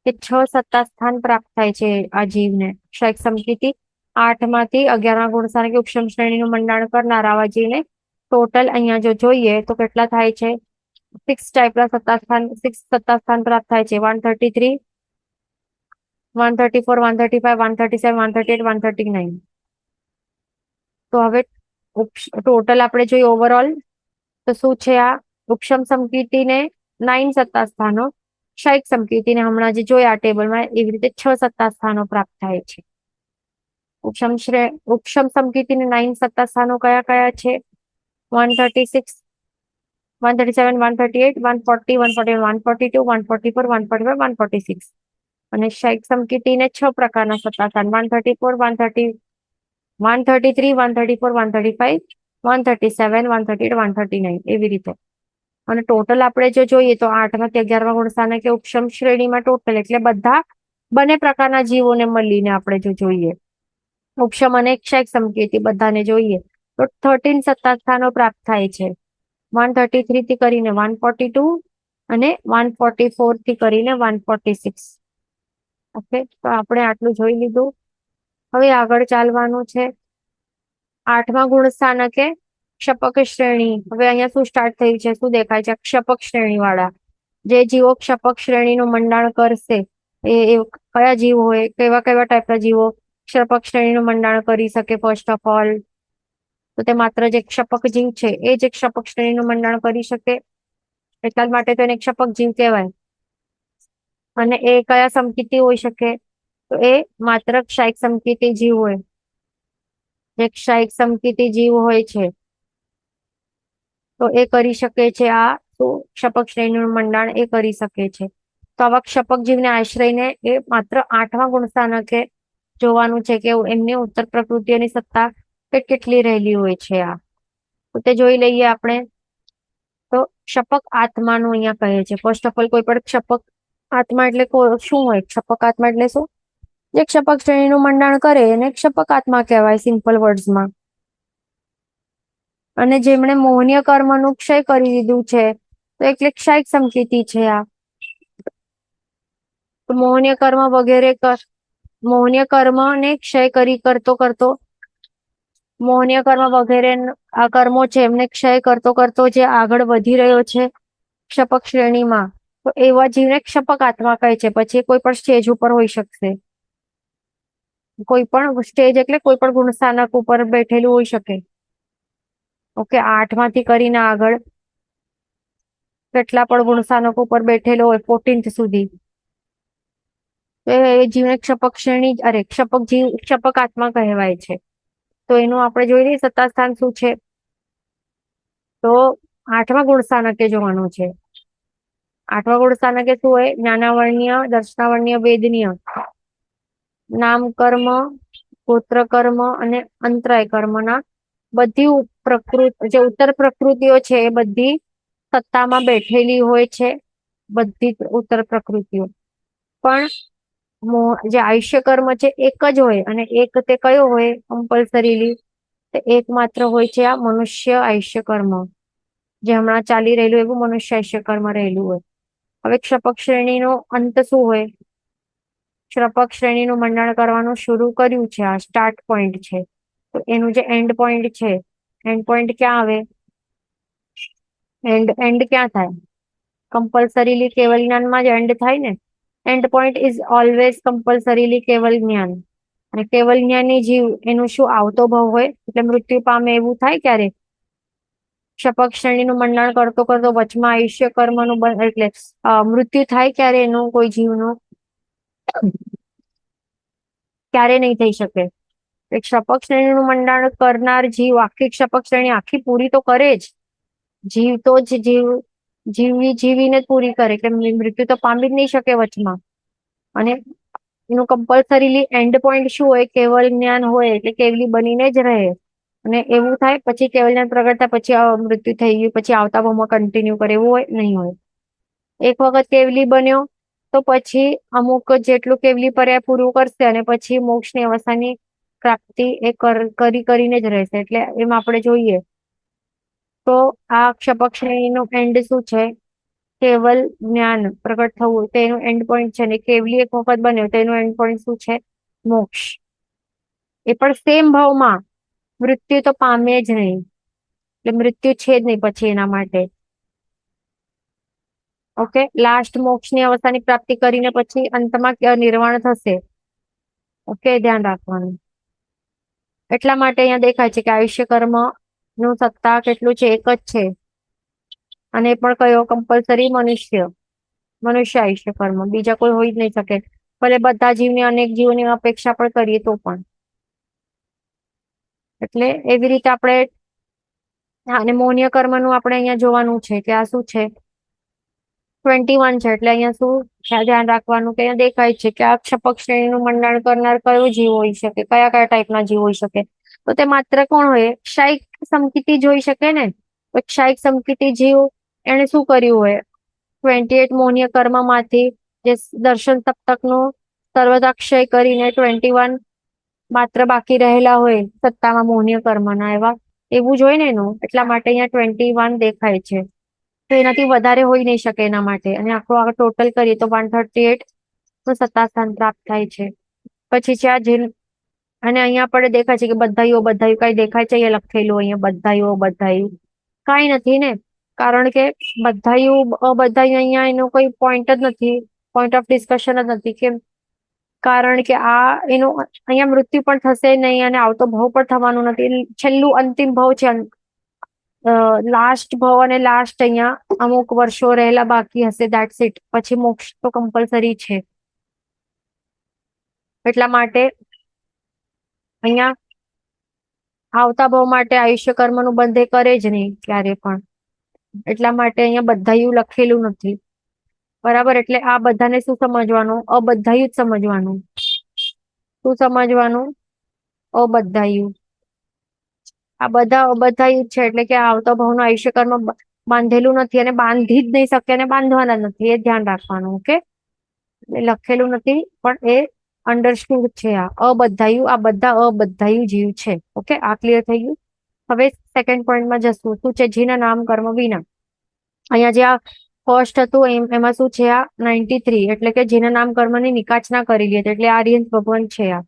કે 6 સત્તા સ્થાન પ્રાપ્ત થાય છે આ જીવને. ક્ષયક સમકીતિ 8 માંથી 11મા ગુણ સ્થાન કે ઉપશમ શ્રેણીનું મંડાણ કરનાર આવા જીવને ટોટલ અહીંયા જો જોઈએ તો કેટલા થાય છે? 6 ટાઈપના સત્તા સ્થાન પ્રાપ્ત થાય છે. 133, 134, 135, 137, 138, 139. તો હવે ટોટલ આપણે જોઈએ ઓવરઓલ તો શું છે? આ ઉપશમ સમકીર્તિને 9 સત્તા સ્થાનો, ક્ષયક સમકીર્તિને હમણાં જે જોયા આ ટેબલમાં એવી રીતે 6 સત્તા સ્થાનો પ્રાપ્ત થાય છે. ઉપશમ સમકીર્તિને 9 સત્તા સ્થાનો કયા કયા છે? 136, 137, 138, 140, 141, 142, 144, 145, 146. અને ક્ષયક સમકીર્તિને 6 પ્રકારના સત્તા સ્થાન 134, 130, 133, 134, 135, 137, 138, 139 એવી રીતે. અને ટોટલ આપણે જો જોઈએ તો 8 માંથી 11મા ગુણ સ્થાન કે ઉપશમ શ્રેણીમાં ટોટલ એટલે બધા બંને પ્રકારના જીવોને મળીને આપણે જો જોઈએ ઉપશમ અને ક્ષયક સમકીર્તિ બધાને જોઈએ તો 13 સત્તા સ્થાનો પ્રાપ્ત થાય છે. 133 થી કરીને 142 અને 144 થી કરીને 146. ઓકે, તો આપણે આટલું જોઈ લીધું. હવે આગળ ચાલવાનું છે 8મા ગુણ સ્થાનકે ક્ષપક શ્રેણી. હવે અહીંયા શું સ્ટાર્ટ થયું છે? શું દેખાય છે? ક્ષપક શ્રેણી વાળા જે જીવો ક્ષપક શ્રેણીનું મંડાણ કરશે એ કયા જીવ હોય, કેવા કેવા ટાઈપના જીવો ક્ષપક શ્રેણીનું મંડાણ કરી શકે? ફર્સ્ટ ઓફ ઓલ તો તે માત્ર જે ક્ષપક જીવ છે એ જ ક્ષપક શ્રેણીનું મંડાણ કરી શકે. એટલા માટે તો એને ક્ષપક જીવ કહેવાય. અને એ કયા સમકીર્તિ હોઈ શકે? તો એ માત્ર ક્ષયક સમકીર્તિ જીવ હોય. જે ક્ષયક સમકીર્તિ જીવ હોય છે તો એ કરી શકે છે આ ક્ષપક શ્રેણીનું મંડાણ એ કરી શકે છે. તો આવા ક્ષપક જીવને આશ્રયને એ માત્ર 8મા ગુણ સ્થાનકે જોવાનું છે કે એમની ઉત્તર પ્રકૃતિઓની સત્તા કેટલી રહેલી હોય છે. આ તો તે જોઈ લઈએ આપણે. તો ક્ષપક આત્માનું અહીંયા કહે છે. ફર્સ્ટ ઓફ ઓલ કોઈ પણ ક્ષપક આત્મા એટલે શું હોય? ક્ષપક આત્મા એટલે શું? જે ક્ષપક શ્રેણીનું મંડાણ કરે એને ક્ષપક આત્મા કહેવાય સિમ્પલ વર્ડ્સમાં. અને જેમણે મોહનીય કર્મનું ક્ષય કરી દીધું છે તો એટલે ક્ષયક સમકીર્તિ છે આ. મોહનીય કર્મ વગેરે મોહનીય કર્મ ને ક્ષય કરતો મોહનીય કર્મ વગેરે આ કર્મો છે એમને ક્ષય કરતો જે આગળ વધી રહ્યો છે ક્ષપક શ્રેણીમાં તો એવા જીવને ક્ષપક આત્મા કહે છે. પછી કોઈ પણ સ્ટેજ ઉપર હોઈ શકશે. કોઈ પણ સ્ટેજ એટલે કોઈ પણ ગુણ સ્થાનક ઉપર બેઠેલું હોઈ શકે. ઓકે, 8 માંથી કરીને આગળ કેટલા પણ ગુણ સ્થાનક ઉપર બેઠેલો હોય 14th સુધી એ જીવને ક્ષપક શ્રેણી ક્ષપક આત્મા કહેવાય છે. તો એનું આપણે જોઈ લઈએ સત્તા સ્થાન શું છે. તો 8મા ગુણ સ્થાનકે જોવાનું છે. 8મા ગુણ સ્થાનકે શું હોય? જ્ઞાનાવર્ણ્ય, દર્શનાવર્ણ્ય, વેદનીય, નામ કર્મ, ગોત્ર કર્મ અને અંતરાય કર્મના બધી જે ઉત્તર પ્રકૃતિઓ છે એ બધી સત્તામાં બેઠેલી હોય છે. બધી ઉત્તર પ્રકૃતિઓ પણ જે આયુષ્ય કર્મ છે એક જ હોય. અને એક તે કયો હોય કમ્પલસરીલી? એક માત્ર હોય છે આ મનુષ્ય આયુષ્ય કર્મ, જે હમણાં ચાલી રહેલું એવું મનુષ્ય આયુષ્ય કર્મ રહેલું હોય. હવે ક્ષપક શ્રેણીનો અંત શું હોય? ક્ષપક શ્રેણીનું મંડાણ કરવાનું શરૂ કર્યું છે, આ સ્ટાર્ટ પોઈન્ટ છે. તો એનું જે એન્ડ પોઈન્ટ છે, એન્ડ પોઈન્ટ ક્યાં આવે? એન્ડ ક્યાં થાય? કમ્પલસરીલી કેવલ જ્ઞાનમાં જ એન્ડ થાય ને. એન્ડ પોઈન્ટ ઇઝ ઓલવેઝ કમ્પલસરીલી કેવલ જ્ઞાન. અને કેવલ જ્ઞાની જીવ એનું શું આવતો ભાવ હોય એટલે મૃત્યુ પામે એવું થાય ક્યારે? ક્ષપક શ્રેણીનું મંડાણ કરતો વચમાં આયુષ્ય કર્મનું એટલે મૃત્યુ થાય ક્યારે એનું કોઈ જીવનું? ક્યારે નહીં થઈ શકે. એક ક્ષપક શ્રેણીનું મંડાણ કરનાર જીવ આખી ક્ષપક શ્રેણી આખી પૂરી તો કરે જ. જીવ તો જ જીવીને જ પૂરી કરે, એટલે મૃત્યુ તો પામી જ નહીં શકે વચમાં. અને એનું કમ્પલસરીલી એન્ડ પોઈન્ટ શું હોય? કેવલ જ્ઞાન હોય, એટલે કેવલી બનીને જ રહે. અને એવું થાય પછી કેવલ જ્ઞાન પ્રગટતા પછી મૃત્યુ થઈ ગયું, પછી આવતા ભાવમાં કન્ટિન્યુ કરે, એવું હોય નહીં હોય. એક વખત કેવલી બન્યો તો પછી અમુક જેટલું કેવલી પર્યાય પૂરું કરશે અને પછી મોક્ષની અવસ્થાની પ્રાપ્તિ એ કરીને જ રહેશે. એટલે એમ આપણે જોઈએ તો આ ક્ષપક શ્રેણીનું એન્ડ શું છે? કેવલ જ્ઞાન પ્રગટ થવું, તેનું એન્ડ પોઈન્ટ છે. ને કેવલી એક વખત બન્યો તેનું એન્ડ પોઈન્ટ શું છે? મોક્ષ. એ પણ સેમ ભાવમાં મૃત્યુ તો પામે જ નહીં, એટલે મૃત્યુ છે જ નહીં પછી એના માટે. ઓકે, લાસ્ટ મોક્ષની અવસ્થાની પ્રાપ્તિ કરીને પછી અંતમાં નિર્વાણ થશે. ઓકે, ધ્યાન રાખવાનું. એટલા માટે અહીંયા દેખાય છે કે આયુષ્ય કર્મ નું સત્તા કેટલું છે? એક જ છે. અને એ પણ કયો? કમ્પલસરી મનુષ્ય આયુષ્ય કર્મ, બીજા કોઈ હોઈ જ નહીં શકે. ભલે બધા જીવની અનેક જીવોની અપેક્ષા પણ કરીએ તો પણ. એટલે એવી રીતે આપણે અને મૌન્ય કર્મનું આપણે અહીંયા જોવાનું છે કે આ શું છે? 21 છે. એટલે અહીંયા શું ધ્યાન રાખવાનું કે અહીંયા દેખાય છે કે આ ક્ષપક શ્રેણીનું મંડાણ કરનાર કયો જીવ હોઈ શકે? કયા કયા ટાઈપના જીવ હોઈ શકે? તો તે માત્ર કોણ હોય? ક્ષાયિક સમકિતી જોઈ શકે ને. તો ક્ષાયિક સમકિતી જીવ એને શું કર્યું હોય? 28 મૌન્ય કર્મમાંથી જે દર્શન સપ્તકનું સર્વદાક્ષય કરીને 21 માત્ર બાકી રહેલા હોય સત્તામાં મૌન્ય કર્મના, એવું જ હોય ને એનું. એટલા માટે અહીંયા 21 દેખાય છે. તો એનાથી વધારે હોઈ નહીં શકે એના માટે. અને આખું આગળ ટોટલ કરીએ તો 138 નું સત્તા સ્થાન પ્રાપ્ત થાય છે. પછી છે આ અને અહીંયા આપણે દેખાય છે કે બધાયું કઈ દેખાય છે? અહીંયા લખેલું, અહીંયા બધાયું કઈ નથી ને. કારણ કે બધાયું અહીંયા એનો કોઈ પોઈન્ટ જ નથી, પોઈન્ટ ઓફ ડિસ્કશન જ નથી. કેમ? કારણ કે આ એનું અહીંયા મૃત્યુ પણ થશે નહીં અને આવતો ભાવ પણ થવાનું નથી. છેલ્લું અંતિમ ભાવ છે, લાસ્ટ ભાવ. અને લાસ્ટ અહીંયા અમુક વર્ષો રહેલા બાકી હશે, ધેટ્સ ઇટ. પછી મોક્ષ તો કમ્પલસરી છે. એટલા માટે અહીંયા આવતા ભાવ માટે આયુષ્ય કર્મનું બંધ કરે જ નહીં ક્યારે પણ. એટલા માટે અહીંયા બધાયું લખેલું નથી. બરાબર? એટલે આ બધાને શું સમજવાનું? અબધાયું જ સમજવાનું. શું સમજવાનું? અબધાયું. આ બધા અબધાયું છે. એટલે કે આવતા ભાવનું આયુષ્ય કર્મ બાંધેલું નથી અને બાંધી જ નહીં શકે અને બાંધવાના નથી. એ ધ્યાન રાખવાનું. ઓકે, લખેલું નથી પણ એ અંડરસ્ટુડ છે. આ અબધાયું, આ બધા અબધાયું જીવ છે. ઓકે, આ ક્લિયર થઈ ગયું. હવે સેકન્ડ પોઈન્ટમાં જશું. શું છે? જીના નામ કર્મ વિના. અહીંયા જે આ ફર્સ્ટ હતું એમાં શું છે? આ 93, એટલે કે જેના નામ કર્મની નિકાચના કરી લે, એટલે આર્યન ભગવાન છે. આ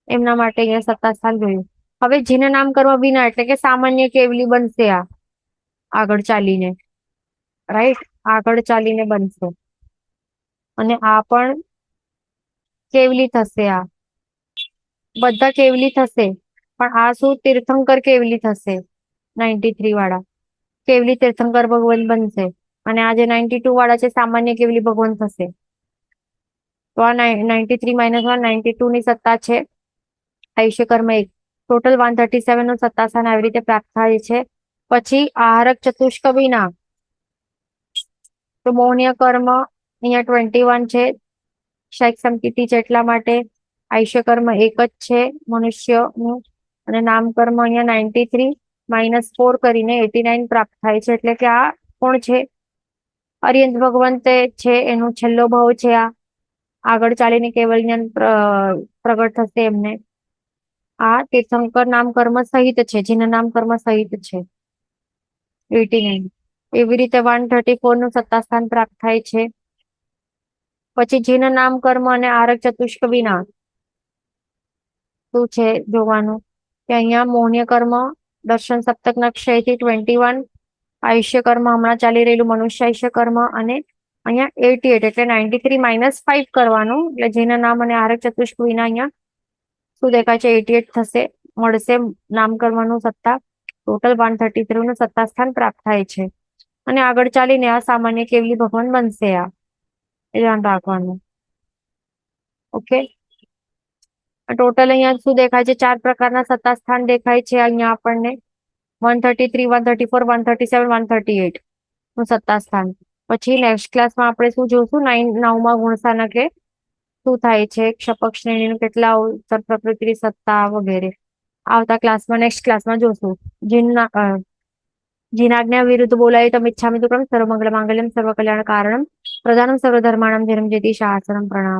એમના માટે અહીંયા સત્તા સ્થાન જોયું. હવે જેના નામ કર્મ વિના એટલે કે સામાન્ય કેવલી બનશે. આ આગળ ચાલીને, રાઈટ, આગળ ચાલીને બનશે. અને આ પણ કેવલી થશે. આ બધા કેવલી થશે, પણ આ શું? તીર્થંકર કેવલી થશે. 93 વાળા કેવલી તીર્થંકર ભગવાન બનશે. અને આ જે 92 વાળા છે સામાન્ય કેવલી ભગવાન થશે. તો આ 93 -1 92 ની સત્તા છે આયુષ્ય કર્મ 1. ટોટલ 137 નું સત્તા સ્થાન આવી રીતે પ્રાપ્ત થાય છે. પછી આહારક ચતુષ્ક વિના તો મૌન્ય કર્મ અહીંયા 21 છે. ક્ષાયિક સમકિતિ છે. એટલા માટે આયુષ્ય કર્મ 1 જ છે મનુષ્યનું. અને નામ કર્મ અહીંયા 93 -4 કરીને 89 પ્રાપ્ત થાય છે. એટલે કે આ કોણ છે? અરિયંત ભગવંતે છે. એનો છેલ્લો ભાવ છે. આ આગળ ચાલીને કેવલ જ્ઞાન પ્રગટ થશે એમને. આ તીર્થંકર નામ કર્મ સહિત છે, જેના નામ કર્મ સહિત છે 89. એવી રીતે 134 નું સત્તા સ્થાન પ્રાપ્ત થાય છે. પછી જેના નામ કર્મ અને આરક ચતુષ્ક વિના શું છે જોવાનું કે અહીંયા મૌન્ય કર્મ દર્શન સપ્તકના ક્ષયથી 21, આયુષ્ય કર્મ હમણાં ચાલી રહેલું મનુષ્ય આયુષ્ય કર્મ, અને અહીંયા 88 એટલે 93 -5 કરવાનું. એટલે જેના નામ અને આરક ચતુષ્ક વિના અહીંયા શું દેખાય છે? 88 થશે, મળશે નામ કર્મનું સત્તા. ટોટલ 133 નું સત્તા સ્થાન પ્રાપ્ત થાય છે. અને આગળ ચાલીને આ સામાન્ય કેવલી ભગવાન બનશે. આ ધ્યાન રાખવાનું. ઓકે, ટોટલ અહીંયા શું દેખાય છે? 4 પ્રકારના સત્તા સ્થાન દેખાય છે અહીંયા આપણને. 133, 134, 137, 138 નું સત્તા સ્થાન. પછી નેક્સ્ટ ક્લાસમાં આપણે શું જોશું? 9મા ગુણસાનકે શું થાય છે, ક્ષપક શ્રેણીનું કેટલા અવસર, પ્રકૃતિ સત્તા વગેરે આવતા ક્લાસમાં, નેક્સ્ટ ક્લાસમાં જોશું. જીનાજ્ઞા વિરુદ્ધ બોલાય તો મિચ્છામિ દુક્કડમ, સર્વમંગલ માંગલ્યમ, સર્વ કલ્યાણ કારણમ, પ્રધાનમ સર્વધર્માણમ, જન્મ જેતિ શાસનમ. પ્રણામ.